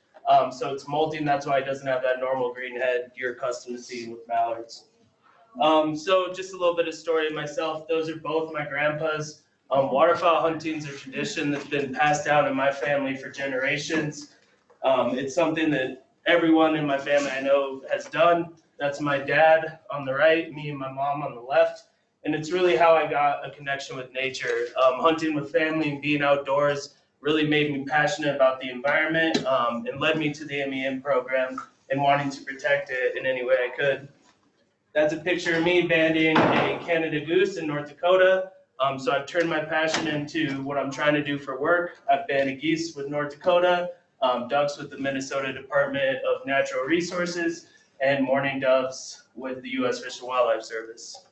So it's molting, that's why it doesn't have that normal green head you're accustomed to seeing with mallards. So just a little bit of story of myself. Those are both my grandpas. Waterfowl hunting is a tradition that's been passed down in my family for generations. It's something that everyone in my family I know has done. That's my dad on the right, me and my mom on the left. And it's really how I got a connection with nature. Hunting with family and being outdoors really made me passionate about the environment and led me to the MEM program and wanting to protect it in any way I could. That's a picture of me banding a Canada goose in North Dakota. So I've turned my passion into what I'm trying to do for work. I've banded geese with North Dakota, ducks with the Minnesota Department of Natural Resources, and mourning doves with the U.S. Fish and Wildlife Service.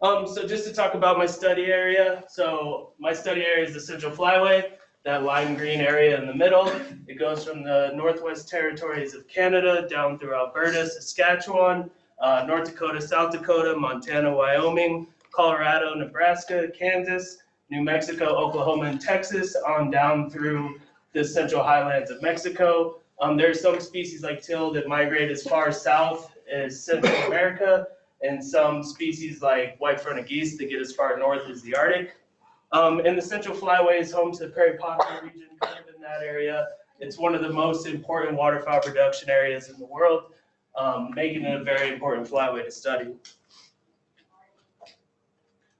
So just to talk about my study area. So my study area is the Central Flyway, that lime green area in the middle. It goes from the Northwest Territories of Canada down through Alberta, Saskatchewan, North Dakota, South Dakota, Montana, Wyoming, Colorado, Nebraska, Kansas, New Mexico, Oklahoma, and Texas, on down through the Central Highlands of Mexico. There are some species like teal that migrate as far south as Central America, and some species like white-fronted geese that get as far north as the Arctic. And the Central Flyway is home to the Prairie Pocket region, kind of in that area. It's one of the most important waterfowl production areas in the world, making it a very important flyway to study.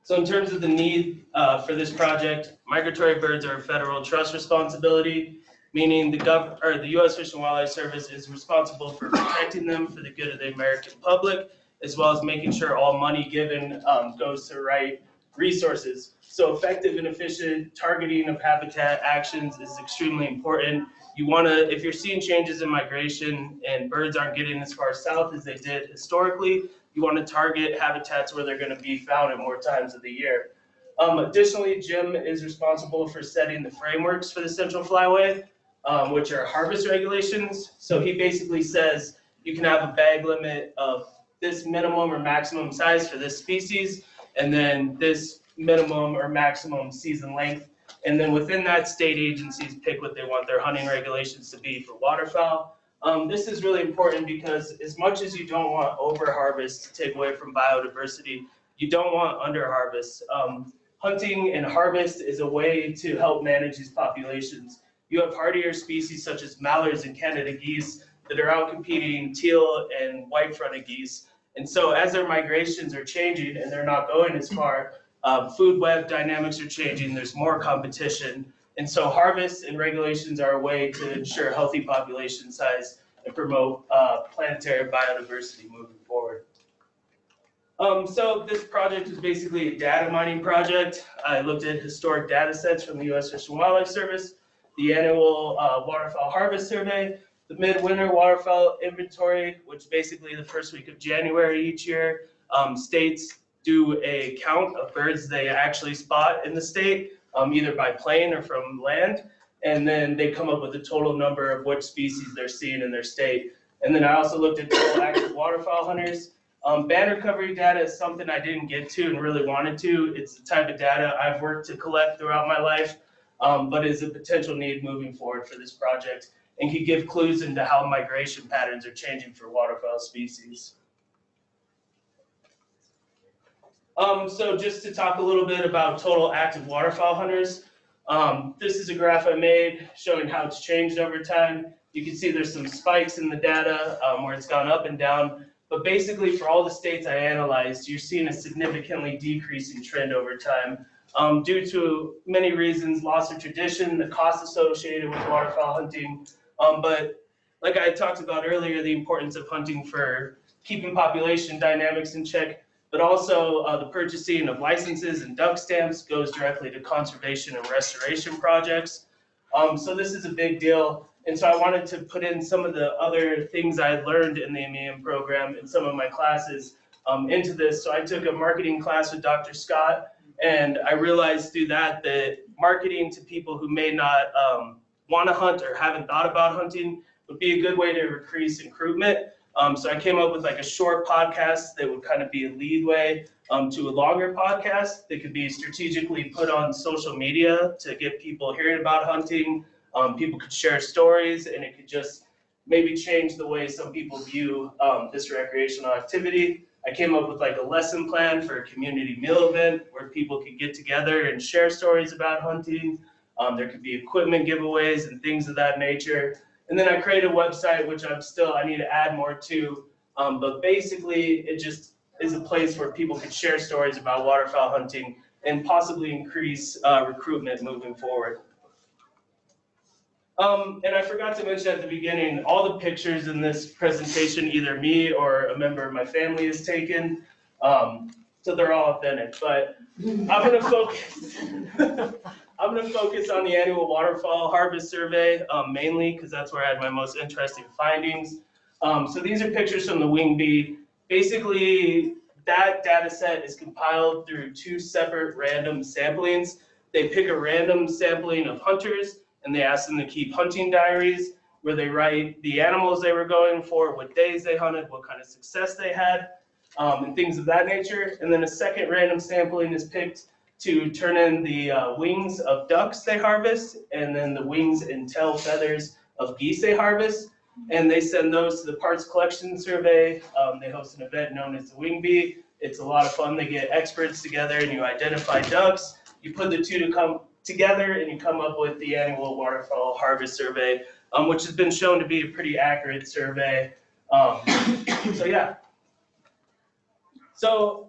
So in terms of the need for this project, migratory birds are a federal trust responsibility, meaning the U.S. Fish and Wildlife Service is responsible for protecting them for the good of the American public, as well as making sure all money given goes to the right resources. So effective and efficient targeting of habitat actions is extremely important. You want to, if you're seeing changes in migration and birds aren't getting as far south as they did historically, you want to target habitats where they're going to be found at more times of the year. Additionally, Jim is responsible for setting the frameworks for the Central Flyway, which are harvest regulations. So he basically says you can have a bag limit of this minimum or maximum size for this species, and then this minimum or maximum season length. And then within that, state agencies pick what they want their hunting regulations to be for waterfowl. This is really important because as much as you don't want over-harvest to take away from biodiversity, you don't want under-harvest. Hunting and harvest is a way to help manage these populations. You have hardier species such as mallards and Canada geese that are out competing teal and white-fronted geese. And so as their migrations are changing and they're not going as far, food web dynamics are changing, there's more competition. And so harvests and regulations are a way to ensure healthy population size and promote planetary biodiversity moving forward. So this project is basically a data mining project. I looked at historic data sets from the U.S. Fish and Wildlife Service, the annual waterfowl harvest survey, the midwinter waterfowl inventory, which basically the first week of January each year, states do a count of birds they actually spot in the state, either by plane or from land, and then they come up with a total number of which species they're seeing in their state. And then I also looked at total active waterfowl hunters. Band recovery data is something I didn't get to and really wanted to. It's the type of data I've worked to collect throughout my life, but is a potential need moving forward for this project. and could give clues into how migration patterns are changing for waterfowl species. So just to talk a little bit about total active waterfowl hunters, this is a graph I made showing how it's changed over time. You can see there's some spikes in the data where it's gone up and down, but basically for all the states I analyzed, you're seeing a significantly decreasing trend over time due to many reasons: loss of tradition, the cost associated with waterfowl hunting, but like I talked about earlier, the importance of hunting for keeping population dynamics in check, but also the purchasing of licenses and duck stamps goes directly to conservation and restoration projects. So this is a big deal. And so I wanted to put in some of the other things I had learned in the MEM program in some of my classes into this. So I took a marketing class with Dr. Scott, and I realized through that marketing to people who may not want to hunt or haven't thought about hunting would be a good way to increase recruitment. So I came up with like a short podcast that would kind of be a leadway to a longer podcast that could be strategically put on social media to get people hearing about hunting. People could share stories, and it could just maybe change the way some people view this recreational activity. I came up with like a lesson plan for a community meal event where people could get together and share stories about hunting. There could be equipment giveaways and things of that nature. And then I created a website, which I need to add more to, but basically it just is a place where people could share stories about waterfowl hunting and possibly increase recruitment moving forward. And I forgot to mention at the beginning, all the pictures in this presentation, either me or a member of my family has taken, so they're all authentic, but I'm gonna focus. I'm going to focus on the annual waterfowl harvest survey mainly because that's where I had my most interesting findings. So these are pictures from the wing bee. Basically, that data set is compiled through two separate random samplings. They pick a random sampling of hunters and they ask them to keep hunting diaries where they write the animals they were going for, what days they hunted, what kind of success they had, and things of that nature. And then a second random sampling is picked to turn in the wings of ducks they harvest, and then the wings and tail feathers of geese they harvest. And they send those to the parts collection survey. They host an event known as the Wing Bee. It's a lot of fun. They get experts together and you identify ducks. You put the two to come together and you come up with the annual waterfowl harvest survey, which has been shown to be a pretty accurate survey. So yeah. So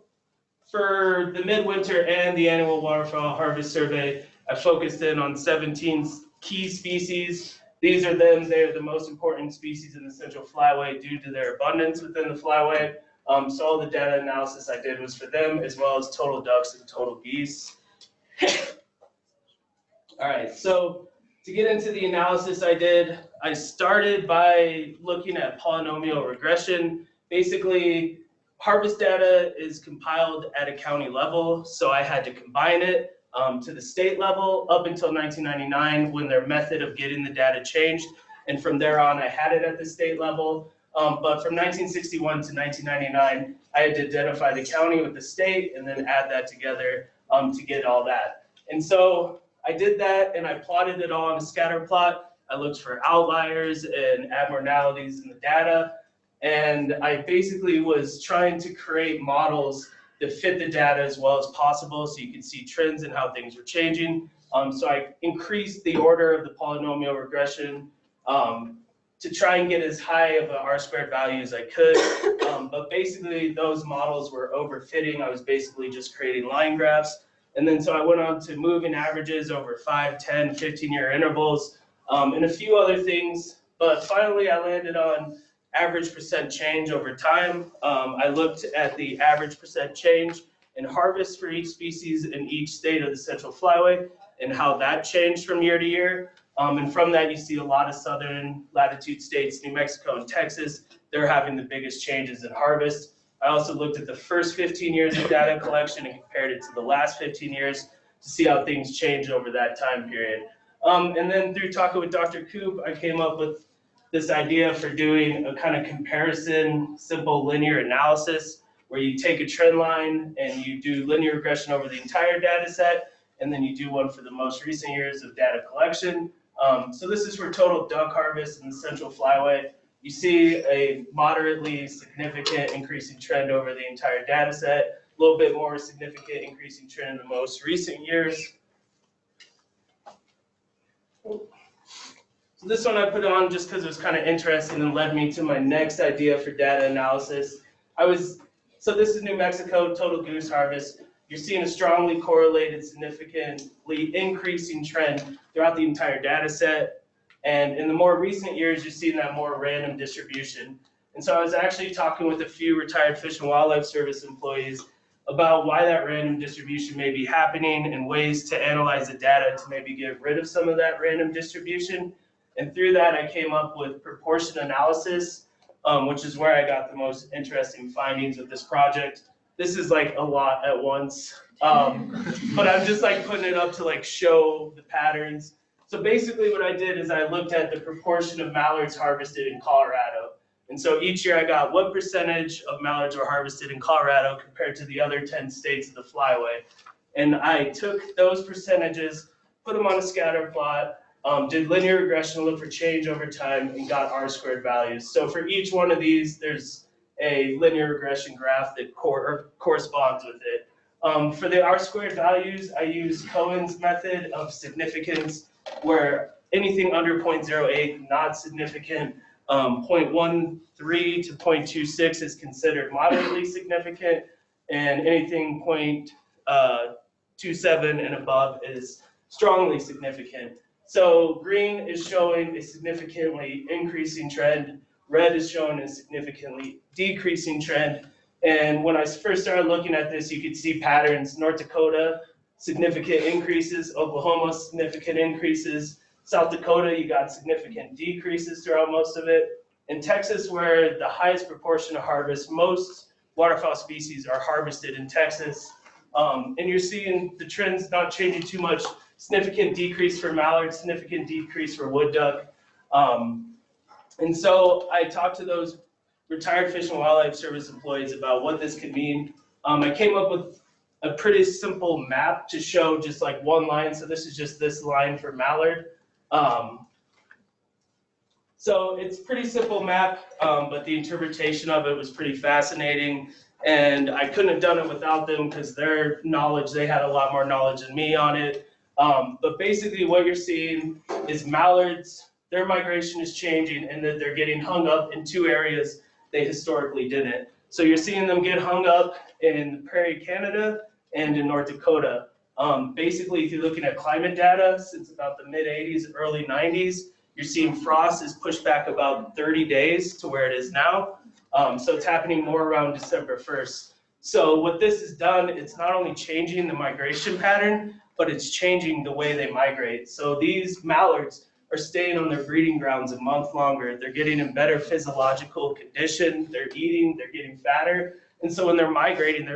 for the midwinter and the annual waterfowl harvest survey, I focused in on 17 key species. These are them. They're the most important species in the Central Flyway due to their abundance within the Flyway. So all the data analysis I did was for them, as well as total ducks and total geese. All right, so to get into the analysis I did, I started by looking at polynomial regression. Basically, harvest data is compiled at a county level, so I had to combine it to the state level up until 1999 when their method of getting the data changed, and from there on I had it at the state level. But from 1961 to 1999, I had to identify the county with the state and then add that together to get all that. And so I did that and I plotted it all on a scatter plot. I looked for outliers and abnormalities in the data. And I basically was trying to create models that fit the data as well as possible so you could see trends and how things were changing. So I increased the order of the polynomial regression to try and get as high of an R-squared value as I could. But basically those models were overfitting. I was basically just creating line graphs. And then so I went on to moving averages over 5, 10, 15-year intervals and a few other things. But finally I landed on average percent change over time. I looked at the average percent change in harvest for each species in each state of the Central Flyway and how that changed from year to year. And from that, you see a lot of southern latitude states, New Mexico and Texas, they're having the biggest changes in harvest. I also looked at the first 15 years of data collection and compared it to the last 15 years to see how things change over that time period. And then through talking with Dr. Coop, I came up with this idea for doing a kind of comparison, simple linear analysis, where you take a trend line and you do linear regression over the entire data set, and then you do one for the most recent years of data collection. So this is for total duck harvest in the central flyway. You see a moderately significant increasing trend over the entire data set, a little bit more significant increasing trend in the most recent years. So this one I put on just because it was kind of interesting and led me to my next idea for data analysis. So this is New Mexico total goose harvest. You're seeing a strongly correlated, significantly increasing trend throughout the entire data set. And in the more recent years, you're seeing that more random distribution. And so I was actually talking with a few retired Fish and Wildlife Service employees about why that random distribution may be happening and ways to analyze the data to maybe get rid of some of that random distribution. And through that, I came up with proportion analysis, which is where I got the most interesting findings of this project. This is like a lot at once, but I'm just like putting it up to like show the patterns. So basically what I did is I looked at the proportion of mallards harvested in Colorado. And so each year I got what percentage of mallards were harvested in Colorado compared to the other 10 states of the flyway. And I took those percentages, put them on a scatter plot, did linear regression, look for change over time, and got R-squared values. So for each one of these, there's a linear regression graph that corresponds with it. For the R-squared values, I use Cohen's method of significance, where anything under 0.08, not significant, 0.13 to 0.26 is considered moderately significant, and anything 0.27 and above is strongly significant. So green is showing a significantly increasing trend, red is showing a significantly decreasing trend. And when I first started looking at this, you could see patterns. North Dakota, significant increases. Oklahoma, significant increases. South Dakota, you got significant decreases throughout most of it. In Texas, where the highest proportion of harvest, most waterfowl species are harvested in Texas. And you're seeing the trends not changing too much. Significant decrease for mallard, significant decrease for wood duck. And so I talked to those retired Fish and Wildlife Service employees about what this could mean. I came up with a pretty simple map to show just like one line. So this is just this line for mallard. So it's a pretty simple map, but the interpretation of it was pretty fascinating. And I couldn't have done it without them because their knowledge, they had a lot more knowledge than me on it. But basically what you're seeing is mallards, their migration is changing and that they're getting hung up in two areas they historically didn't. So you're seeing them get hung up in Prairie, Canada and in North Dakota. Basically, if you're looking at climate data since about the mid 80s, early 90s, you're seeing frost is pushed back about 30 days to where it is now. So it's happening more around December 1st. So what this has done, it's not only changing the migration pattern, but it's changing the way they migrate. So these mallards are staying on their breeding grounds a month longer. They're getting in better physiological condition. They're eating, they're getting fatter. And so when they're migrating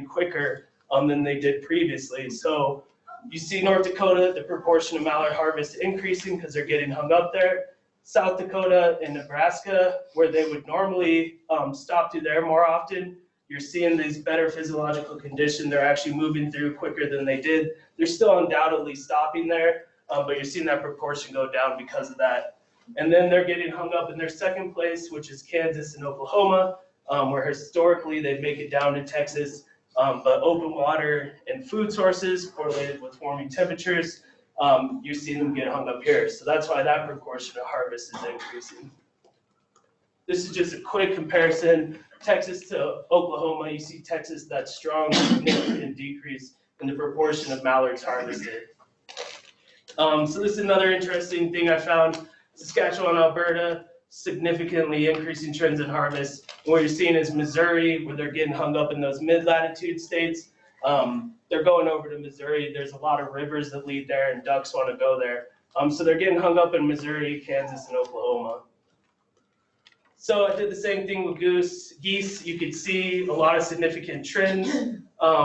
quicker than they did previously. So you see North Dakota, the proportion of mallard harvest increasing because they're getting hung up there. South Dakota and Nebraska, where they would normally stop through there more often, you're seeing these better physiological condition. They're actually moving through quicker than they did. They're still undoubtedly stopping there, but you're seeing that proportion go down because of that. And then they're getting hung up in their second place, which is Kansas and Oklahoma, where historically they'd make it down to Texas, but open water and food sources correlated with warming temperatures, you're seeing them get hung up here. So that's why that proportion of harvest is increasing. This is just a quick comparison. Texas to Oklahoma, you see Texas, that strong significant decrease in the proportion of mallards harvested. So this is another interesting thing I found. Saskatchewan, Alberta, significantly increasing trends in harvest. And what you're seeing is Missouri, where they're getting hung up in those mid-latitude states. They're going over to Missouri. There's a lot of rivers that lead there, and ducks want to go there. So they're getting hung up in Missouri, Kansas, and Oklahoma. So I did the same thing with geese. You could see a lot of significant trends,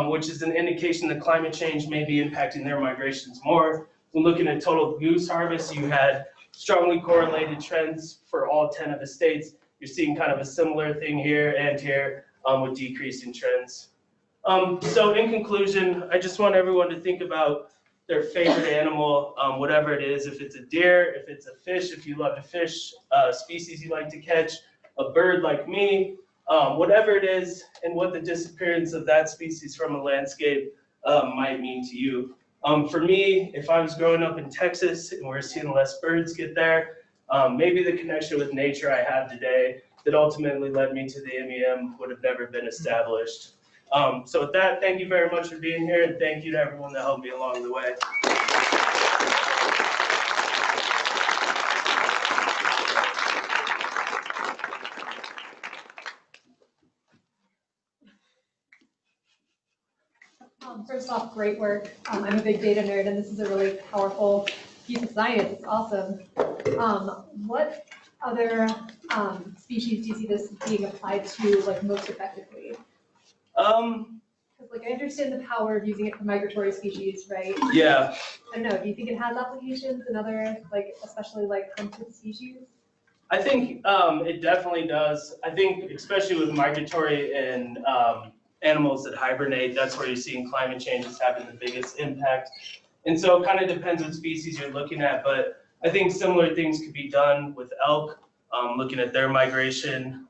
which is an indication that climate change may be impacting their migrations more. When looking at total goose harvest, you had strongly correlated trends for all 10 of the states. You're seeing kind of a similar thing here and here with decreasing trends. So in conclusion, I just want everyone to think about their favorite animal, whatever it is, if it's a deer, if it's a fish, if you love to fish, species you like to catch, a bird like me, whatever it is, and what the disappearance of that species from a landscape might mean to you. For me, if I was growing up in Texas and we're seeing less birds get there, maybe the connection with nature I have today that ultimately led me to the MEM would have never been established. So with that, thank you very much for being here, and thank you to everyone that helped me along the way. First off, great work. I'm a big data nerd, and this is a really powerful piece of science. It's awesome. What other species do you see this being applied to like most effectively? Because like I understand the power of using it for migratory species, right? Yeah. I don't know. Do you think it has applications in other, like especially like hunted species? I think it definitely does. I think especially with migratory and animals that hibernate, that's where you're seeing climate change is having the biggest impact. And so it kind of depends what species you're looking at, but I think similar things could be done with elk, looking at their migration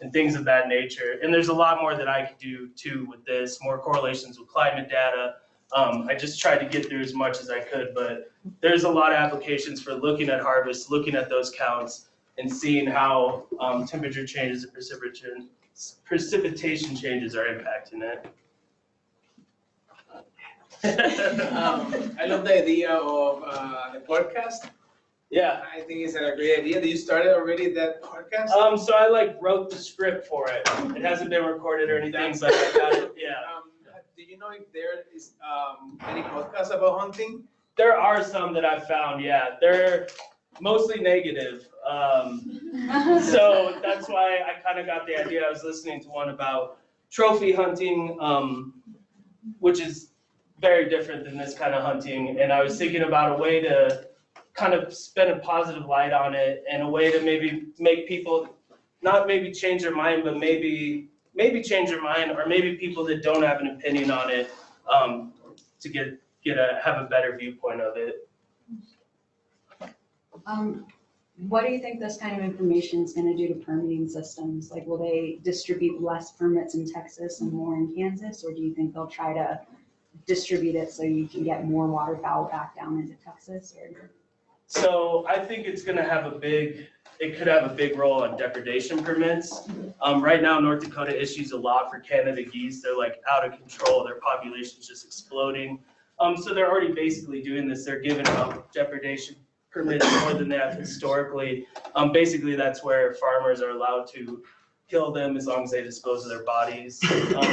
and things of that nature. And there's a lot more that I could do too with this, more correlations with climate data. I just tried to get through as much as I could, but there's a lot of applications for looking at harvest, looking at those counts, and seeing how temperature changes and precipitation changes are impacting it. I love the idea of the podcast. Yeah. I think it's a great idea. Did you started already that podcast? So I like wrote the script for it. It hasn't been recorded or anything, but I got it. Yeah. Do you know if there is any podcasts about hunting? There are some that I've found. Yeah, they're mostly negative. So that's why I kind of got the idea. I was listening to one about trophy hunting, which is very different than this kind of hunting. And I was thinking about a way to kind of spin a positive light on it and a way to maybe make people not maybe change their mind, but maybe change their mind, or maybe people that don't have an opinion on it to have a better viewpoint of it. What do you think this kind of information is going to do to permitting systems? Like, will they distribute less permits in Texas and more in Kansas, or do you think they'll try to distribute it so you can get more waterfowl back down into Texas? Or? So I think it's going to have it could have a big role on depredation permits. Right now, North Dakota issues a lot for Canada geese. They're like out of control. Their population's just exploding. So they're already basically doing this. They're giving out depredation permits more than they have historically. Basically, that's where farmers are allowed to kill them as long as they dispose of their bodies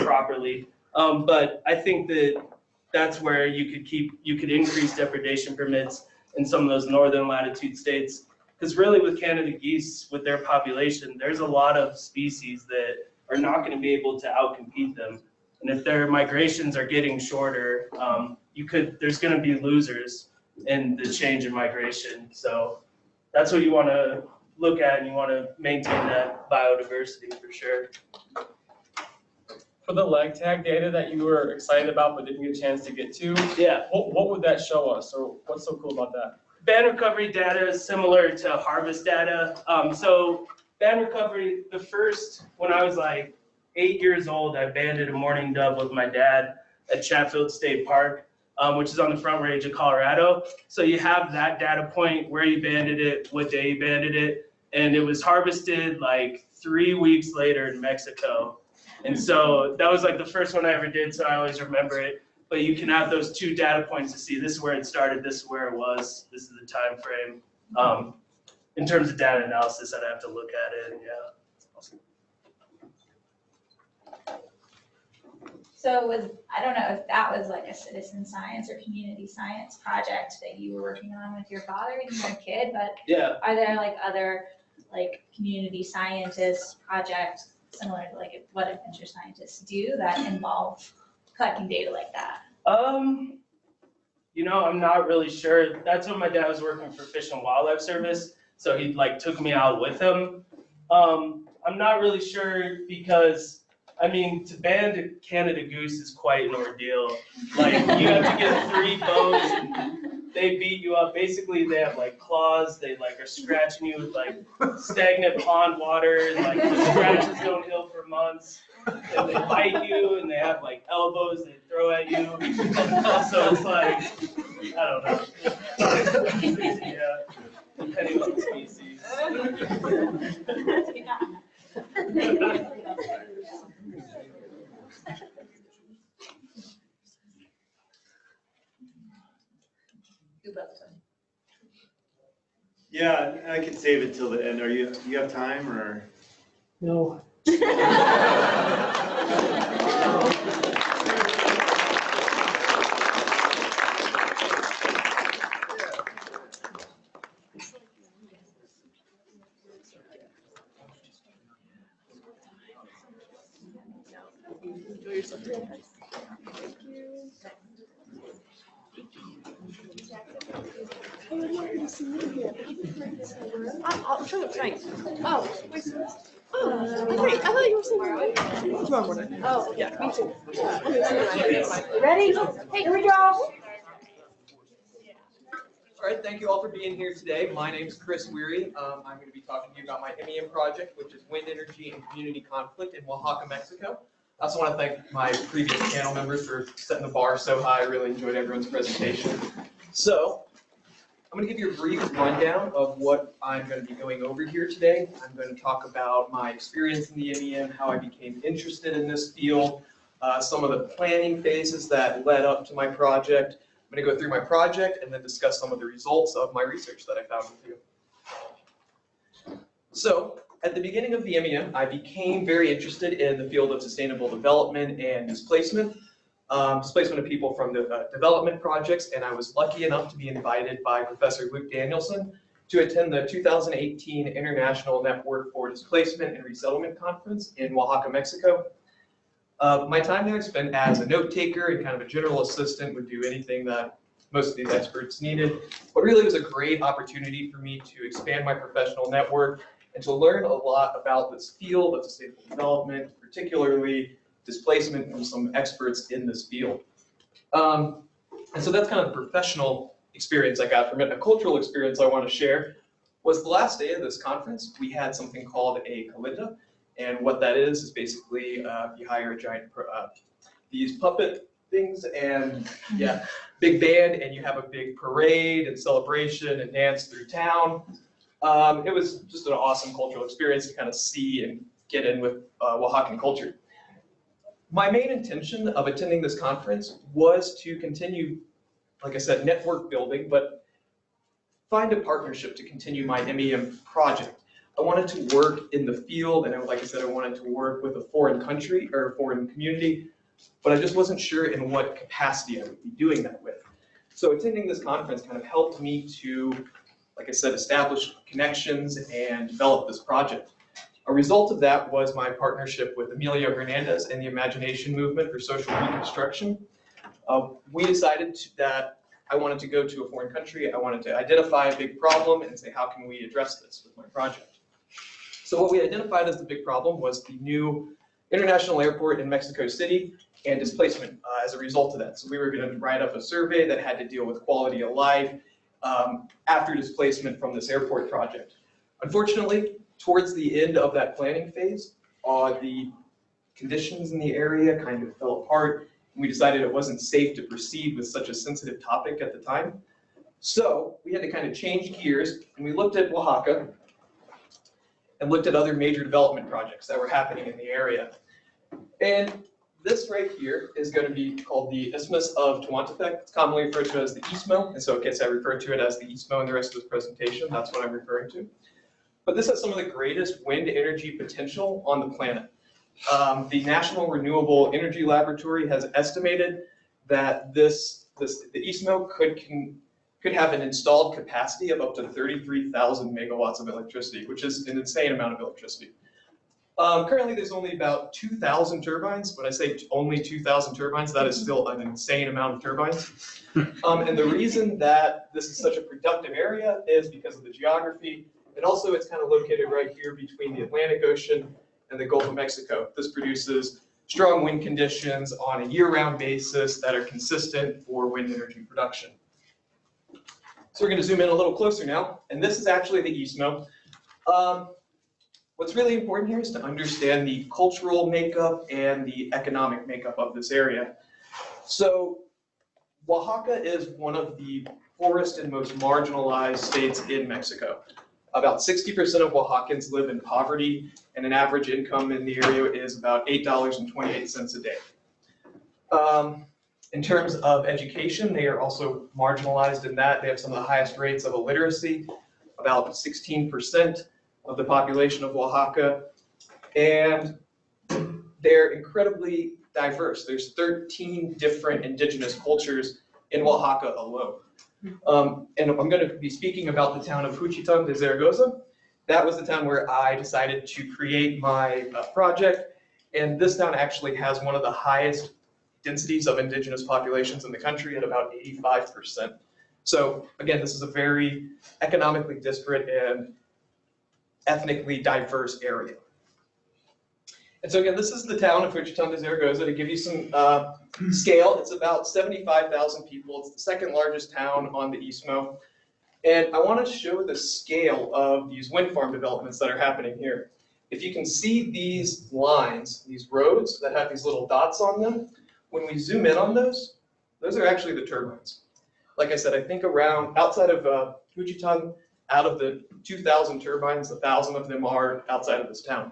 properly. But I think that's where you could increase depredation permits in some of those northern latitude states. Because really with Canada geese, with their population, there's a lot of species that are not going to be able to outcompete them. And if their migrations are getting shorter, there's going to be losers in the change in migration. So that's what you want to look at, and you want to maintain that biodiversity for sure. For the leg tag data that you were excited about but didn't get a chance to get to, yeah, what would that show us, or what's so cool about that? Band recovery data is similar to harvest data. So band recovery, when I was like 8 years old, I banded a mourning dove with my dad at Chatfield State Park, which is on the Front Range of Colorado. So you have that data point, where you banded it, what day you banded it, and it was harvested like 3 weeks later in Mexico. And so that was like the first one I ever did, so I always remember it. But you can have those two data points to see this is where it started, this is where it was, this is the time frame. In terms of data analysis, I'd have to look at it, and yeah. Awesome. So I don't know if that was like a citizen science or community science project that you were working on with your father when you were a kid, but yeah, are there like other like community scientist projects similar to like what adventure scientists do that involve collecting data like that? I'm not really sure. That's when my dad was working for Fish and Wildlife Service, so he like took me out with him. I'm not really sure because I mean, to ban Canada Goose is quite an ordeal. Like, you have to get 3 boats, and they beat you up. Basically, they have like claws, they like are scratching you with like stagnant pond water, and like the scratches don't heal for months. And they bite you, and they have like elbows they throw at you. So it's like, I don't know. Yeah, depending on the species. Yeah, I could save it till the end. Do you have time or? No. I'll try to find. Oh, wait. I thought you were saying tomorrow morning. Oh, yeah, me too. Ready? Hey, here we go. All right, thank you all for being here today. My name is Chris Werre. I'm going to be talking to you about my MEM project, which is Wind Energy and Community Conflict in Oaxaca, Mexico. I also want to thank my previous panel members for setting the bar so high. I really enjoyed everyone's presentation. So, I'm going to give you a brief rundown of what I'm going to be going over here today. I'm going to talk about my experience in the MEM, how I became interested in this field, some of the planning phases that led up to my project. I'm going to go through my project and then discuss some of the results of my research that I found with you. So, at the beginning of the MEM, I became very interested in the field of sustainable development and displacement. Displacement of people from the development projects, and I was lucky enough to be invited by Professor Luke Danielson to attend the 2018 International Network for Displacement and Resettlement Conference in Oaxaca, Mexico. My time there I spent as a note taker and kind of a general assistant, would do anything that most of these experts needed, but really it was a great opportunity for me to expand my professional network and to learn a lot about this field of sustainable development, particularly displacement from some experts in this field. And so that's kind of the professional experience I got from it. A cultural experience I want to share was the last day of this conference. We had something called a kalinda, and what that is basically you hire a giant, these puppet things, and yeah, big band, and you have a big parade and celebration and dance through town. It was just an awesome cultural experience to kind of see and get in with Oaxacan culture. My main intention of attending this conference was to continue, like I said, network building, but find a partnership to continue my MEM project. I wanted to work in the field, and like I said, I wanted to work with a foreign country or a foreign community, but I just wasn't sure in what capacity I would be doing that with. So attending this conference kind of helped me to, like I said, establish connections and develop this project. A result of that was my partnership with Emilio Hernandez and the Imagination Movement for Social Reconstruction. We decided that I wanted to go to a foreign country. I wanted to identify a big problem and say, how can we address this with my project? So what we identified as the big problem was the new international airport in Mexico City and displacement as a result of that. So we were going to write up a survey that had to deal with quality of life after displacement from this airport project. Unfortunately, towards the end of that planning phase, the conditions in the area kind of fell apart, and we decided it wasn't safe to proceed with such a sensitive topic at the time. So we had to kind of change gears, and we looked at Oaxaca and looked at other major development projects that were happening in the area. And this right here is going to be called the Isthmus of Tehuantepec. It's commonly referred to as the ISMO, and so in case I refer to it as the ISMO in the rest of this presentation, that's what I'm referring to. But this has some of the greatest wind energy potential on the planet. The National Renewable Energy Laboratory has estimated that the ISMO could have an installed capacity of up to 33,000 megawatts of electricity, which is an insane amount of electricity. Currently, there's only about 2,000 turbines. When I say only 2,000 turbines, that is still an insane amount of turbines. And the reason that this is such a productive area is because of the geography. And also, it's kind of located right here between the Atlantic Ocean and the Gulf of Mexico. This produces strong wind conditions on a year-round basis that are consistent for wind energy production. So we're going to zoom in a little closer now, and this is actually the Istmo. What's really important here is to understand the cultural makeup and the economic makeup of this area. So Oaxaca is one of the poorest and most marginalized states in Mexico. About 60% of Oaxacans live in poverty, and an average income in the area is about $8.28 a day. In terms of education, they are also marginalized in that they have some of the highest rates of illiteracy, about 16% of the population of Oaxaca, and they're incredibly diverse. There's 13 different indigenous cultures in Oaxaca alone. And I'm going to be speaking about the town of Juchitán de Zaragoza. That was the town where I decided to create my project, and this town actually has one of the highest densities of indigenous populations in the country at about 85%. So again, this is a very economically disparate and ethnically diverse area. And so again, this is the town of Juchitán de Zaragoza. To give you some scale, it's about 75,000 people. It's the second largest town on the Istmo. And I want to show the scale of these wind farm developments that are happening here. If you can see these lines, these roads that have these little dots on them, when we zoom in on those are actually the turbines. Like I said, I think around, outside of Juchitán, out of the 2,000 turbines, 1,000 of them are outside of this town.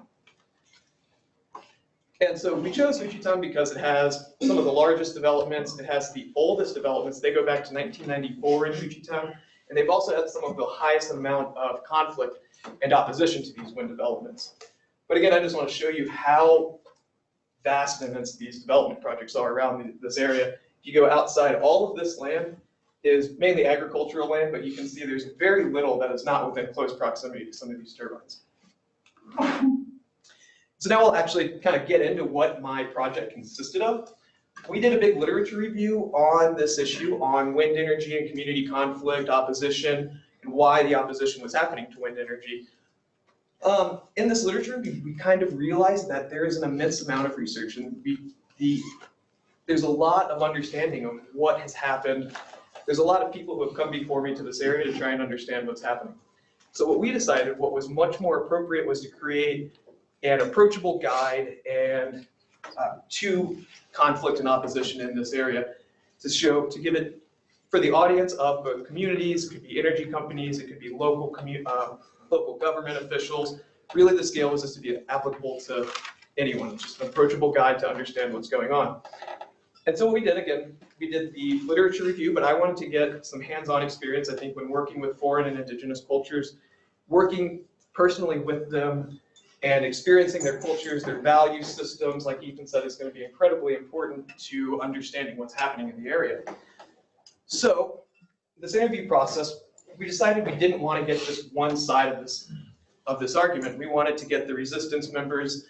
And so we chose Juchitán because it has some of the largest developments. It has the oldest developments. They go back to 1994 in Juchitán, and they've also had some of the highest amount of conflict and opposition to these wind developments. But again, I just want to show you how vast and immense these development projects are around this area. If you go outside, all of this land is mainly agricultural land, but you can see there's very little that is not within close proximity to some of these turbines. So now we'll actually kind of get into what my project consisted of. We did a big literature review on this issue on wind energy and community conflict, opposition, and why the opposition was happening to wind energy. In this literature, we kind of realized that there is an immense amount of research, and there's a lot of understanding of what has happened. There's a lot of people who have come before me to this area to try and understand what's happening. So what we decided, what was much more appropriate, was to create an approachable guide and to conflict and opposition in this area to give it for the audience of both communities. It could be energy companies, it could be local government officials. Really, the scale was just to be applicable to anyone, just an approachable guide to understand what's going on. And so what we did, again, we did the literature review, but I wanted to get some hands-on experience, I think, when working with foreign and indigenous cultures, working personally with them and experiencing their cultures, their value systems, like Ethan said, is going to be incredibly important to understanding what's happening in the area. So this interview process, we decided we didn't want to get just one side of this argument. We wanted to get the resistance members,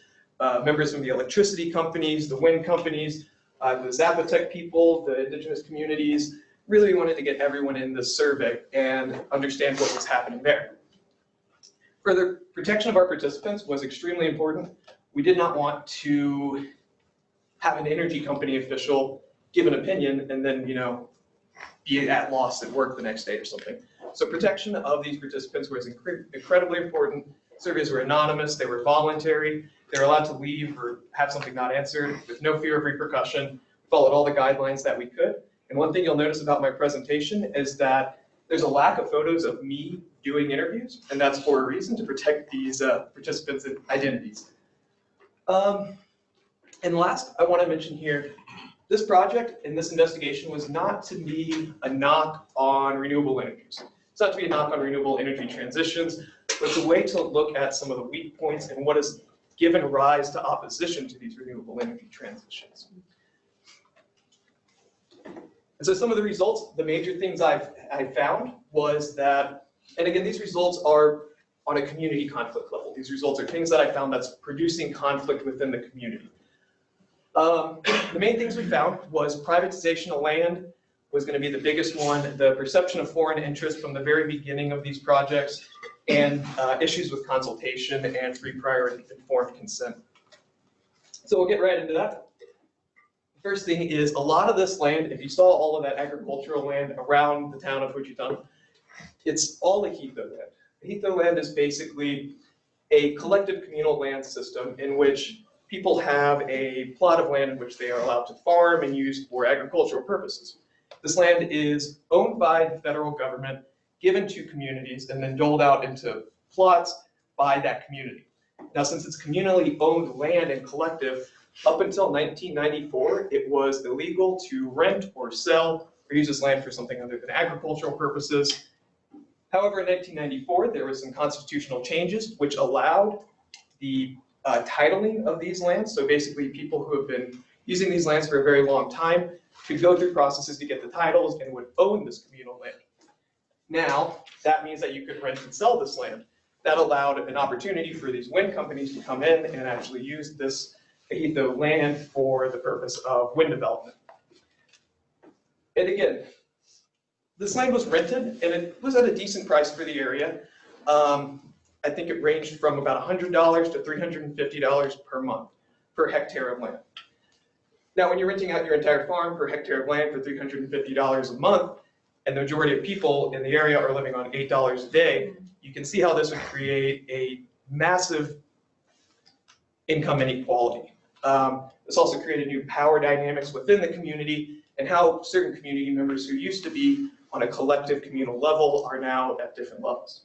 members from the electricity companies, the wind companies, the Zapotec people, the indigenous communities. Really, we wanted to get everyone in this survey and understand what was happening there. Further, protection of our participants was extremely important. We did not want to have an energy company official give an opinion and then, be at loss at work the next day or something. So protection of these participants was incredibly important. Surveys were anonymous, they were voluntary, they were allowed to leave or have something not answered with no fear of repercussion. We followed all the guidelines that we could. And one thing you'll notice about my presentation is that there's a lack of photos of me doing interviews, and that's for a reason, to protect these participants' identities. And last, I want to mention here, this project and this investigation was not to be a knock on renewable energies. It's not to be a knock on renewable energy transitions, but it's a way to look at some of the weak points and what has given rise to opposition to these renewable energy transitions. And so some of the results, the major things I found was that, and again, these results are on a community conflict level. These results are things that I found that's producing conflict within the community. The main things we found was privatization of land was going to be the biggest one. The perception of foreign interest from the very beginning of these projects and issues with consultation and free prior and informed consent. So we'll get right into that. First thing is, a lot of this land, if you saw all of that agricultural land around the town of Wichita, it's all the Hitho land. The Hitho land is basically a collective communal land system in which people have a plot of land in which they are allowed to farm and use for agricultural purposes. This land is owned by the federal government, given to communities, and then doled out into plots by that community. Now, since it's communally owned land and collective, up until 1994, it was illegal to rent or sell or use this land for something other than agricultural purposes. However, in 1994, there were some constitutional changes which allowed the titling of these lands. So basically, people who have been using these lands for a very long time could go through processes to get the titles and would own this communal land. Now, that means that you could rent and sell this land. That allowed an opportunity for these wind companies to come in and actually use this Hitho land for the purpose of wind development. And again, this land was rented, and it was at a decent price for the area. I think it ranged from about $100 to $350 per month per hectare of land. Now, when you're renting out your entire farm per hectare of land for $350 a month, and the majority of people in the area are living on $8 a day, you can see how this would create a massive income inequality. This also created new power dynamics within the community, and how certain community members who used to be on a collective communal level are now at different levels.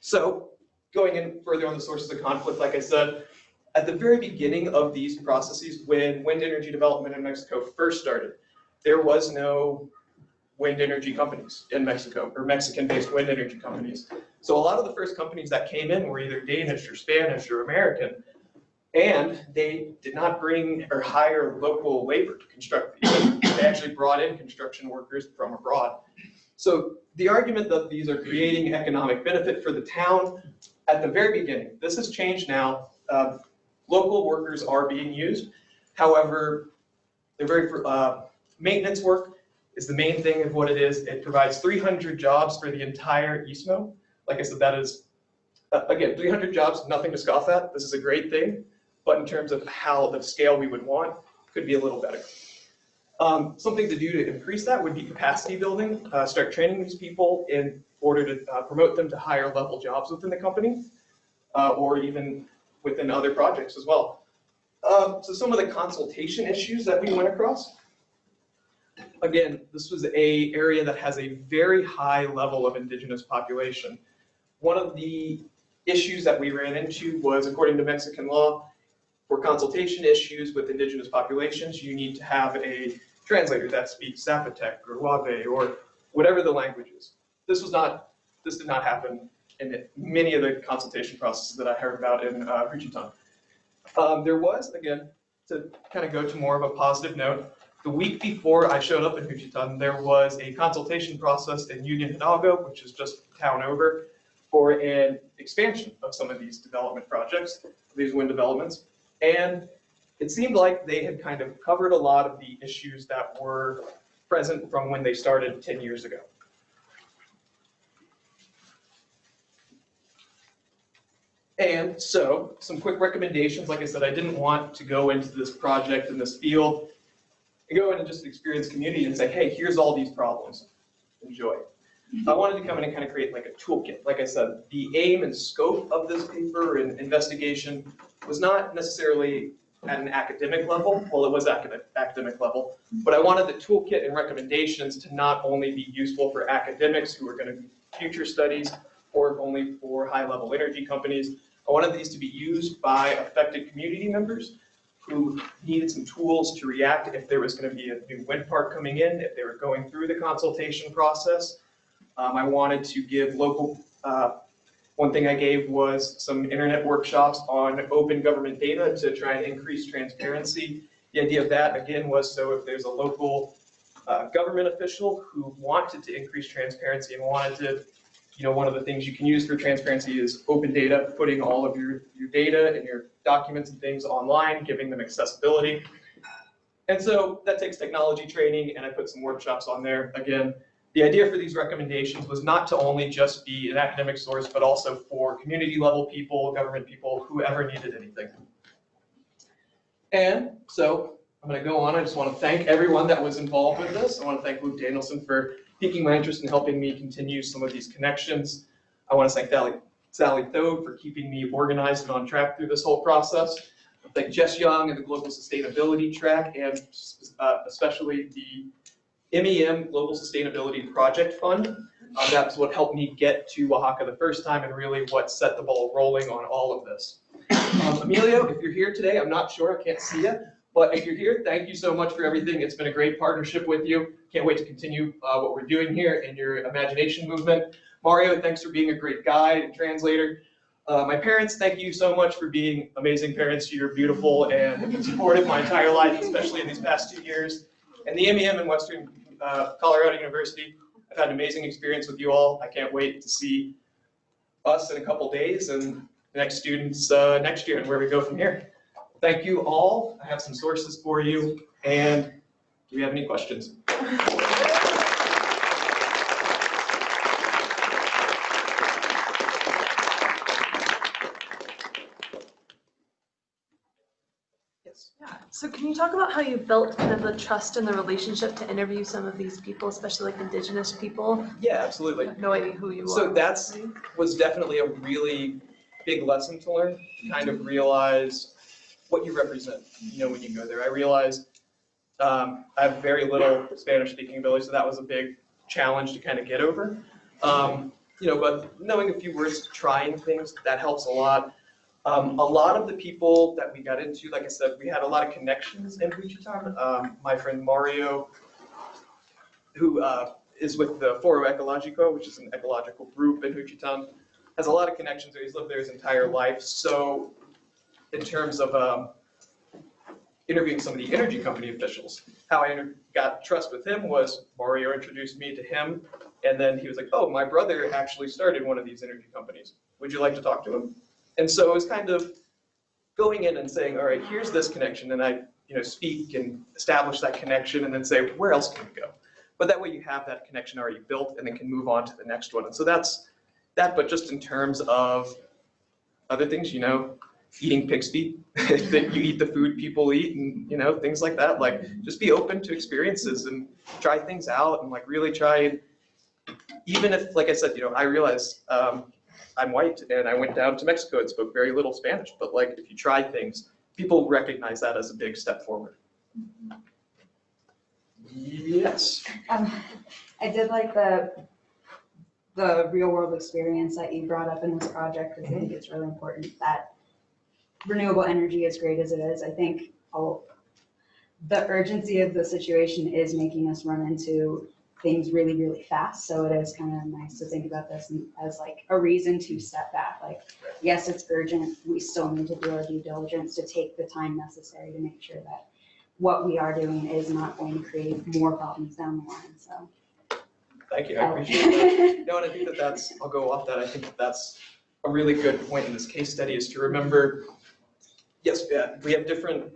So, going in further on the sources of conflict, like I said, at the very beginning of these processes, when wind energy development in Mexico first started, there was no wind energy companies in Mexico, or Mexican-based wind energy companies. So a lot of the first companies that came in were either Danish or Spanish or American, and they did not bring or hire local labor to construct these. They actually brought in construction workers from abroad. So the argument that these are creating economic benefit for the town, at the very beginning, this has changed now. Local workers are being used. However, they're very maintenance work is the main thing of what it is. It provides 300 jobs for the entire Istmo. Like I said, that is, again, 300 jobs, nothing to scoff at. This is a great thing, but in terms of how the scale we would want, could be a little better. Something to do to increase that would be capacity building, start training these people in order to promote them to higher level jobs within the company, or even within other projects as well. So some of the consultation issues that we went across. Again, this was an area that has a very high level of indigenous population. One of the issues that we ran into was, according to Mexican law, for consultation issues with indigenous populations, you need to have a translator that speaks Zapotec or Huave or whatever the language is. This did not happen in many of the consultation processes that I heard about in Wichita. There was, again, to kind of go to more of a positive note, the week before I showed up in Wichita, there was a consultation process in Union Hidalgo, which is just a town over, for an expansion of some of these development projects, these wind developments. And it seemed like they had kind of covered a lot of the issues that were present from when they started 10 years ago. And so, some quick recommendations. Like I said, I didn't want to go into this project in this field and go in and just experience community and say, hey, here's all these problems, enjoy. I wanted to come in and kind of create like a toolkit. Like I said, the aim and scope of this paper and investigation was not necessarily at an academic level. Well, it was academic level, but I wanted the toolkit and recommendations to not only be useful for academics who are going to do future studies or only for high-level energy companies. I wanted these to be used by affected community members who needed some tools to react if there was going to be a new wind park coming in, if they were going through the consultation process. I wanted to give local, one thing I gave was some internet workshops on open government data to try and increase transparency. The idea of that, again, was so if there's a local government official who wanted to increase transparency and wanted to, one of the things you can use for transparency is open data, putting all of your data and your documents and things online, giving them accessibility. And so that takes technology training, and I put some workshops on there. Again, The idea for these recommendations was not to only just be an academic source, but also for community level people, government people, whoever needed anything. And so I'm going to go on. I just want to thank everyone that was involved with this. I want to thank Luke Danielson for piquing my interest and helping me continue some of these connections. I want to thank Sally Thode for keeping me organized and on track through this whole process. I thank Jess Young and the Global Sustainability Track, and especially the MEM Global Sustainability Project Fund. That's what helped me get to Oaxaca the first time and really what set the ball rolling on all of this. Emilio, if you're here today, I'm not sure, I can't see you, but if you're here, thank you so much for everything. It's been a great partnership with you. Can't wait to continue what we're doing here in your imagination movement. Mario, thanks for being a great guide and translator. My parents, thank you so much for being amazing parents. You're beautiful and have been supportive my entire life, especially in these past 2 years. And the MEM in Western Colorado University, I've had an amazing experience with you all. I can't wait to see us in a couple days and the next students next year and where we go from here. Thank you all. I have some sources for you. And do we have any questions? Yeah. So can you talk about how you built kind of the trust and the relationship to interview some of these people, especially like Indigenous people? Yeah, absolutely. I have no idea who you are. So that's was definitely a really big lesson to learn, to kind of realize what you represent, when you go there. I realized I have very little Spanish speaking ability, so that was a big challenge to kind of get over. But knowing a few words, trying things, that helps a lot. A lot of the people that we got into, like I said, we had a lot of connections in Wichita. My friend Mario, who is with the Foro Ecologico, which is an ecological group in Wichita, has a lot of connections there. He's lived there his entire life. So in terms of interviewing some of the energy company officials, how I got trust with him was Mario introduced me to him, and then he was like, oh, my brother actually started one of these energy companies. Would you like to talk to him? And so it was kind of going in and saying, all right, here's this connection, and I speak and establish that connection and then say, where else can we go? But that way you have that connection already built and then can move on to the next one. And so that's that, but just in terms of other things, eating pig's feet, that you eat the food people eat and, things like that. Like, just be open to experiences and try things out and really try, even if, like I said, I realize I'm white and I went down to Mexico and spoke very little Spanish, but if you try things, people recognize that as a big step forward. Yes. I did like the real world experience that you brought up in this project, because I think it's really important that renewable energy, as great as it is, I think the urgency of the situation is making us run into things really, really fast. So it is kind of nice to think about this as a reason to step back. Yes, it's urgent. We still need to do our due diligence to take the time necessary to make sure that what we are doing is not going to create more problems down the line. So. Thank you, I appreciate that. No, and I think I'll go off that. I think that's a really good point in this case study, is to remember, yes, we have different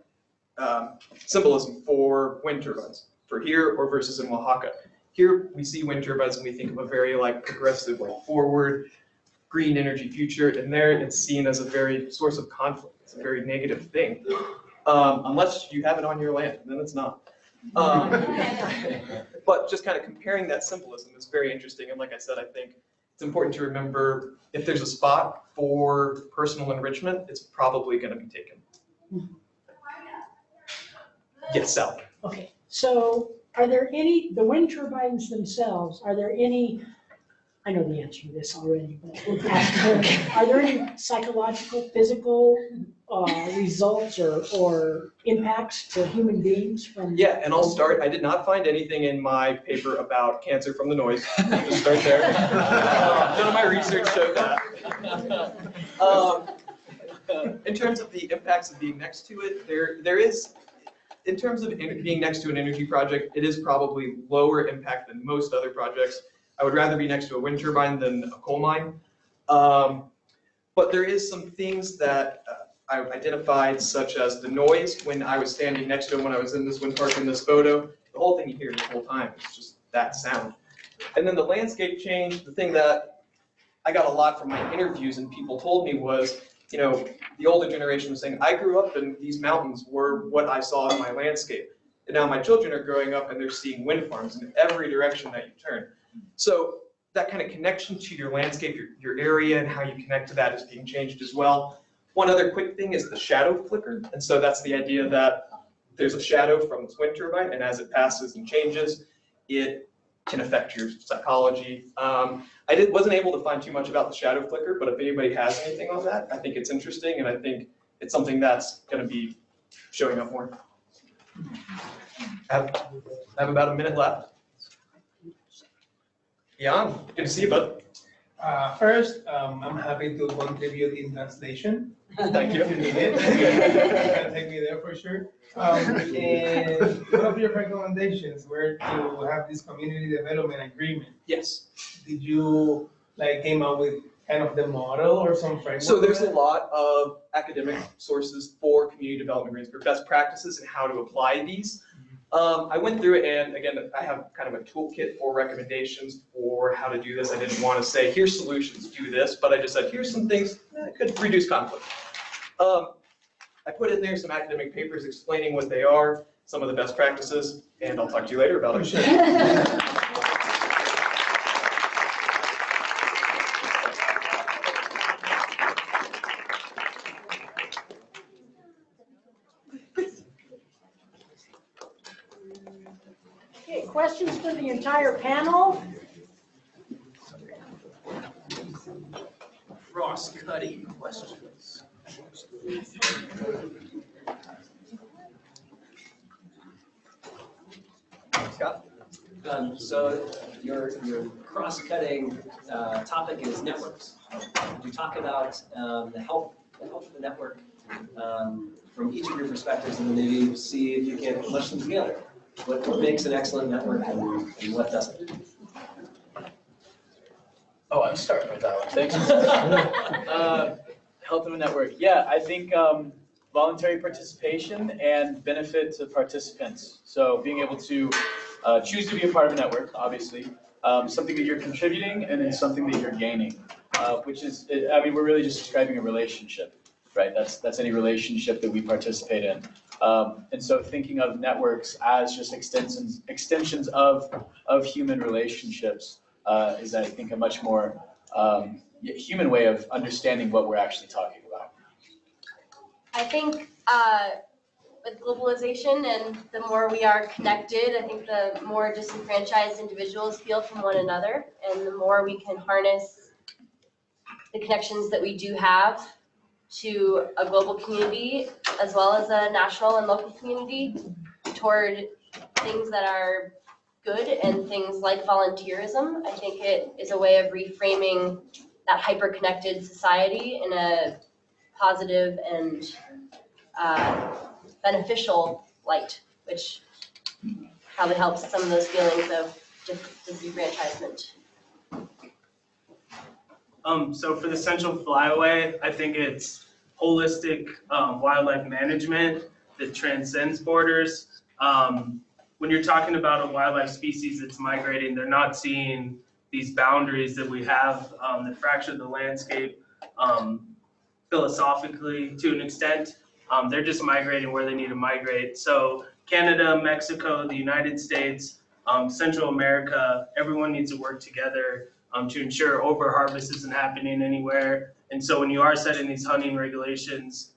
symbolism for wind turbines, for here or versus in Oaxaca. Here we see wind turbines and we think of a very progressive, forward, green energy future, and there it's seen as a very source of conflict. It's a very negative thing, unless you have it on your land, and then it's not. But just kind of comparing that symbolism is very interesting, and like I said, I think it's important to remember if there's a spot for personal enrichment, it's probably going to be taken. Yes, Sal. Okay, so are there the wind turbines themselves, are there any, I know the answer to this already, but we'll ask, are there any psychological, physical results or impacts to human beings from? Yeah, and I'll start. I did not find anything in my paper about cancer from the noise. I'll just start there. None of my research showed that. In terms of the impacts of being next to it, there is, in terms of being next to an energy project, it is probably lower impact than most other projects. I would rather be next to a wind turbine than a coal mine. But there is some things that I identified, such as the noise when I was standing next to him when I was in this wind park in this photo. The whole thing you hear the whole time is just that sound. And then the landscape change, the thing that I got a lot from my interviews and people told me was, you know, the older generation was saying, I grew up and these mountains were what I saw in my landscape. And now my children are growing up and they're seeing wind farms in every direction that you turn. So that kind of connection to your landscape, your area, and how you connect to that is being changed as well. One other quick thing is the shadow flicker. And so that's the idea that there's a shadow from this wind turbine, and as it passes and changes, it can affect your psychology. I wasn't able to find too much about the shadow flicker, but if anybody has anything on that, I think it's interesting, and I think it's something that's going to be showing up more. I have about a minute left. Jan, good to see you, bud. First, I'm happy to contribute in translation. Thank you. If you need it. You can take me there for sure. And one of your recommendations were to have this community development agreement. Yes. Did you came up with kind of the model or some framework? So there's a lot of academic sources for community development agreements, for best practices and how to apply these. I went through it, and again, I have kind of a toolkit for recommendations for how to do this. I didn't want to say, here's solutions, do this, but I just said, here's some things that could reduce conflict. I put in there some academic papers explaining what they are, some of the best practices, and I'll talk to you later about it. Okay, questions for the entire panel? Cross-cutting questions. Scott? So your cross-cutting topic is networks. You talk about the health of the network from each of your perspectives, and then maybe see if you can mush them together. What makes an excellent network and what doesn't? Oh, I'm starting with that one. Thanks. Health of a network. Yeah, I think voluntary participation and benefit to participants. So being able to choose to be a part of a network, obviously, something that you're contributing and then something that you're gaining, which is, I mean, we're really just describing a relationship, right? That's any relationship that we participate in. And so thinking of networks as just extensions of human relationships is, I think, a much more human way of understanding what we're actually talking about. I think with globalization and the more we are connected, I think the more disenfranchised individuals feel from one another, and the more we can harness the connections that we do have to a global community as well as a national and local community toward things that are good and things like volunteerism. I think it is a way of reframing that hyper-connected society in a positive and beneficial light, which probably helps some of those feelings of disenfranchisement. So for the Central Flyway, I think it's holistic wildlife management that transcends borders. When you're talking about a wildlife species that's migrating, they're not seeing these boundaries that we have that fracture the landscape philosophically to an extent. They're just migrating where they need to migrate. So Canada, Mexico, the United States, Central America, everyone needs to work together to ensure overharvest isn't happening anywhere. And so when you are setting these hunting regulations,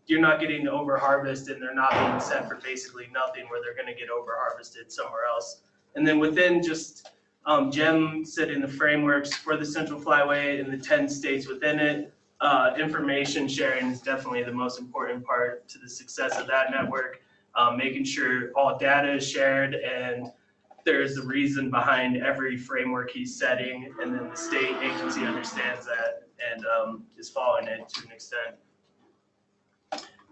you're not getting overharvest and they're not being set for basically nothing where they're gonna get overharvested somewhere else. And then within just Jem setting the frameworks for the Central Flyway and the 10 states within it, information sharing is definitely the most important part to the success of that network. Making sure all data is shared and there's a reason behind every framework he's setting, and then the state agency understands that and is following it to an extent.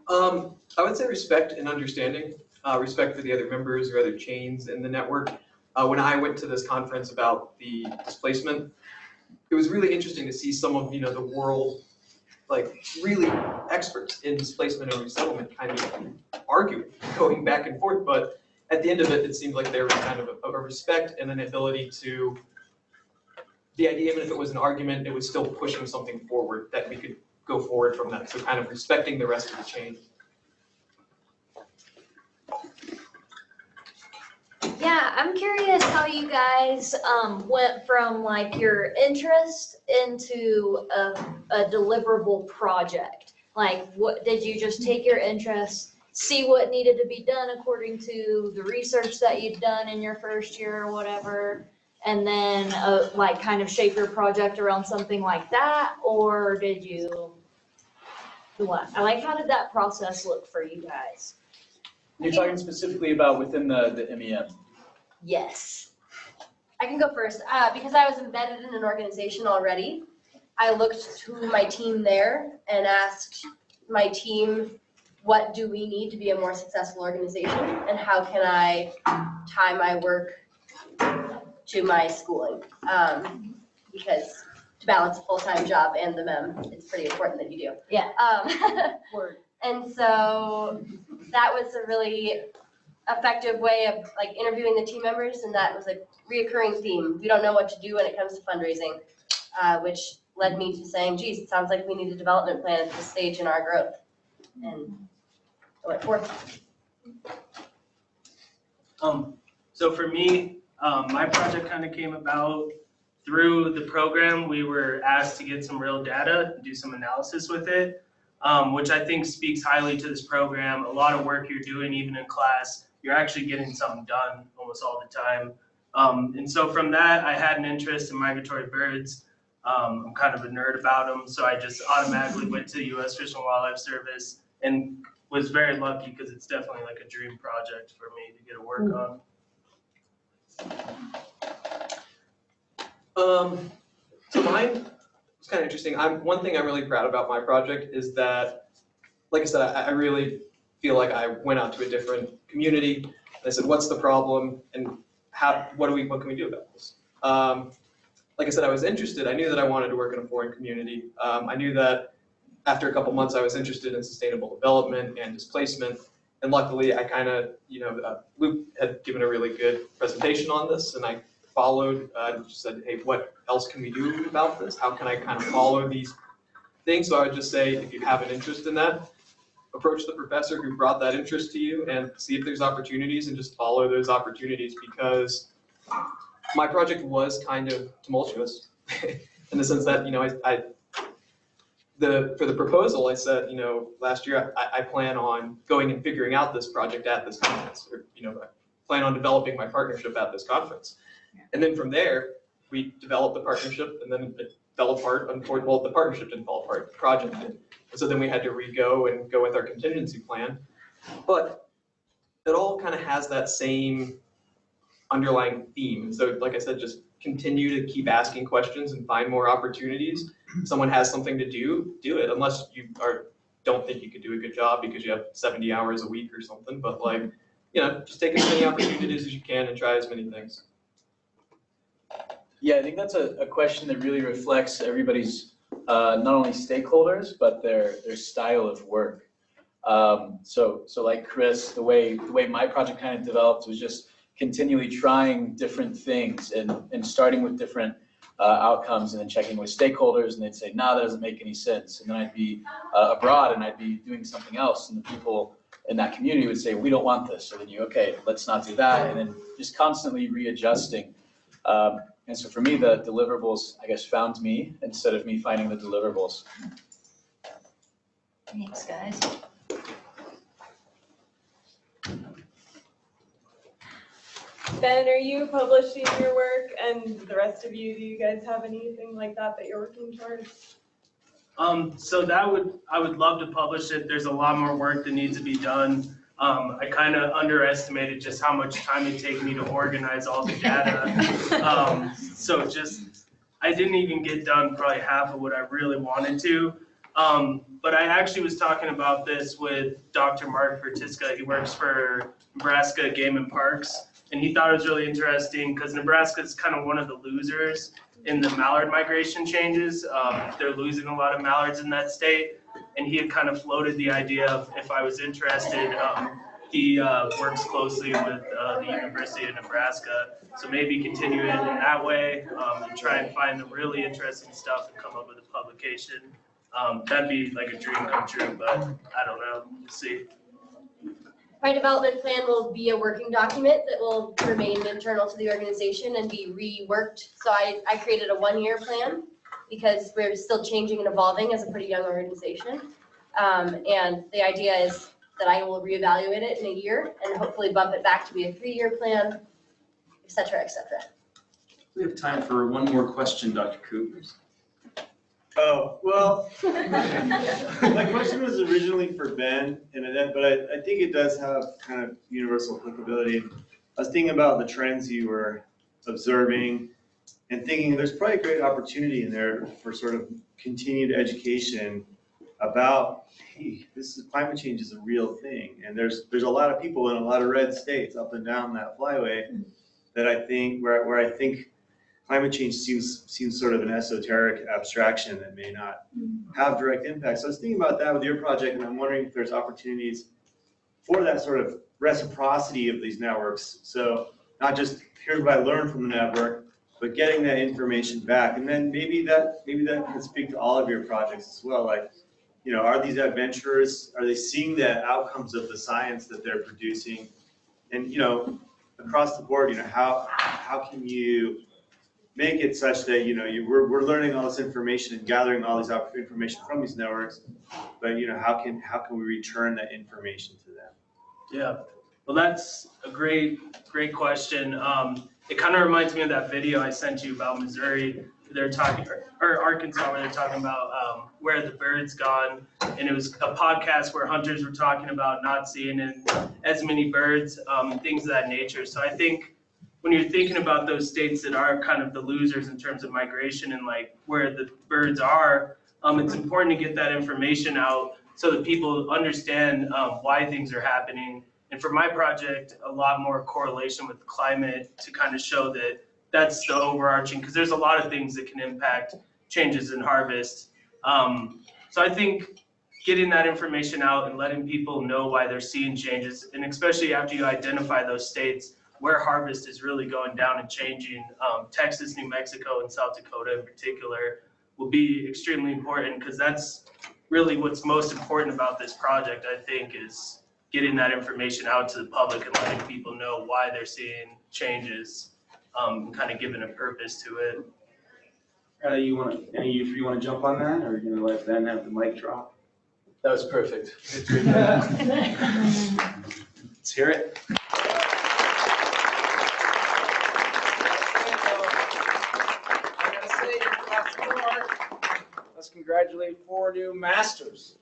I would say respect and understanding, respect for the other members or other chains in the network. When I went to this conference about the displacement, it was really interesting to see some of the world, really experts in displacement and resettlement kind of arguing, going back and forth. But at the end of it, it seemed like there was kind of a respect and an ability to, the idea, even if it was an argument, it was still pushing something forward that we could go forward from that. So kind of respecting the rest of the chain. Yeah, I'm curious how you guys went from like your interest into a deliverable project. Like, what did you just take your interest, see what needed to be done according to the research that you'd done in your first year or whatever, and then like kind of shape your project around something like that, or did you what? Like, how did that process look for you guys? You're talking specifically about within the MEM. Yes. I can go first. Because I was embedded in an organization already, I looked to my team there and asked my team, what do we need to be a more successful organization, and how can I tie my work to my schooling? Because to balance a full-time job and the MEM, it's pretty important that you do. Yeah. Word. And so that was a really effective way of like interviewing the team members, and that was a reoccurring theme. We don't know what to do when it comes to fundraising, which led me to saying, geez, it sounds like we need a development plan at this stage in our growth. And I went forth. So for me, my project kind of came about through the program. We were asked to get some real data, do some analysis with it, which I think speaks highly to this program. A lot of work you're doing, even in class, you're actually getting something done almost all the time. And so from that, I had an interest in migratory birds. I'm kind of a nerd about them, so I just automatically went to the U.S. Fish and Wildlife Service and was very lucky because it's definitely like a dream project for me to get to work on. So mine was kind of interesting. One thing I'm really proud about my project is that, like I said, I really feel like I went out to a different community. And I said, what's the problem and what can we do about this? Like I said, I was interested. I knew that I wanted to work in a foreign community. I knew that after a couple months, I was interested in sustainable development and displacement. And luckily, I kind of, Luke had given a really good presentation on this, and I followed, just said, hey, what else can we do about this? How can I kind of follow these things? So I would just say, if you have an interest in that, approach the professor who brought that interest to you and see if there's opportunities and just follow those opportunities, because my project was kind of tumultuous in the sense that, for the proposal, I said, last year, I plan on going and figuring out this project at this conference, or, I plan on developing my partnership at this conference. And then from there, we developed the partnership, and then it fell apart. Well, the partnership didn't fall apart, the project did. And so then we had to re-go and go with our contingency plan. But it all kind of has that same underlying theme. And so, like I said, just continue to keep asking questions and find more opportunities. If someone has something to do it, unless you don't think you could do a good job because you have 70 hours a week or something. But just take as many opportunities as you can and try as many things. Yeah, I think that's a question that really reflects everybody's not only stakeholders, but their style of work. So like Chris, the way my project kind of developed was just continually trying different things and starting with different outcomes and then checking with stakeholders, and they'd say, no, that doesn't make any sense. And then I'd be abroad and I'd be doing something else, and the people in that community would say, we don't want this. So then okay, let's not do that. And then just constantly readjusting. And so for me, the deliverables, I guess, found me instead of me finding the deliverables. Thanks, guys. Ben, are you publishing your work, and the rest of you, do you guys have anything like that you're working towards? So I would love to publish it. There's a lot more work that needs to be done. I kind of underestimated just how much time it'd take me to organize all the data. So I didn't even get done probably half of what I really wanted to. But I actually was talking about this with Dr. Mark Vertiska. He works for Nebraska Game and Parks. And he thought it was really interesting because Nebraska is kind of one of the losers in the mallard migration changes. They're losing a lot of mallards in that state. And he had kind of floated the idea of if I was interested, he works closely with the University of Nebraska. So maybe continue it in that way and try and find the really interesting stuff and come up with a publication. That'd be like a dream come true, but I don't know. We'll see. My development plan will be a working document that will remain internal to the organization and be reworked. So I created a 1-year plan because we're still changing and evolving as a pretty young organization. And the idea is that I will reevaluate it in a year and hopefully bump it back to be a 3-year plan, et cetera, et cetera. We have time for one more question, Dr. Coopers. Oh, well, my question was originally for Ben, but I think it does have kind of universal applicability. I was thinking about the trends you were observing and thinking there's probably a great opportunity in there for sort of continued education about, hey, climate change is a real thing. And there's a lot of people in a lot of red states up and down that flyway that I think, where I think climate change seems sort of an esoteric abstraction that may not have direct impact. So I was thinking about that with your project, and I'm wondering if there's opportunities for that sort of reciprocity of these networks. So not just here's what I learned from the network, but getting that information back. And then maybe that can speak to all of your projects as well. Like, you know, are these adventurers, are they seeing the outcomes of the science that they're producing? And, you know, across the board, you know, how can you make it such that, you know, we're learning all this information and gathering all this information from these networks, but, you know, how can we return that information to them? Yeah, well, that's a great question. It kind of reminds me of that video I sent you about Missouri. They're talking, or Arkansas, where they're talking about where the bird's gone. And it was a podcast where hunters were talking about not seeing as many birds, things of that nature. So I think when you're thinking about those states that are kind of the losers in terms of migration and like where the birds are, it's important to get that information out so that people understand why things are happening. And for my project, a lot more correlation with climate to kind of show that that's the overarching, because there's a lot of things that can impact changes in harvest. So I think getting that information out and letting people know why they're seeing changes, and especially after you identify those states where harvest is really going down and changing, Texas, New Mexico, and South Dakota in particular, will be extremely important, because that's really what's most important about this project, I think, is getting that information out to the public and letting people know why they're seeing changes, and kind of giving a purpose to it. Any of you want to jump on that, or are you going to let Ben have the mic drop? That was perfect. Let's hear it. Let's congratulate 4 new masters.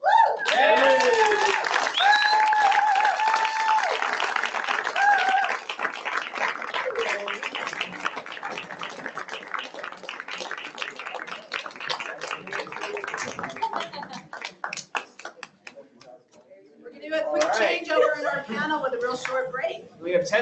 We're gonna do a quick changeover in our panel with a real short break. We have 10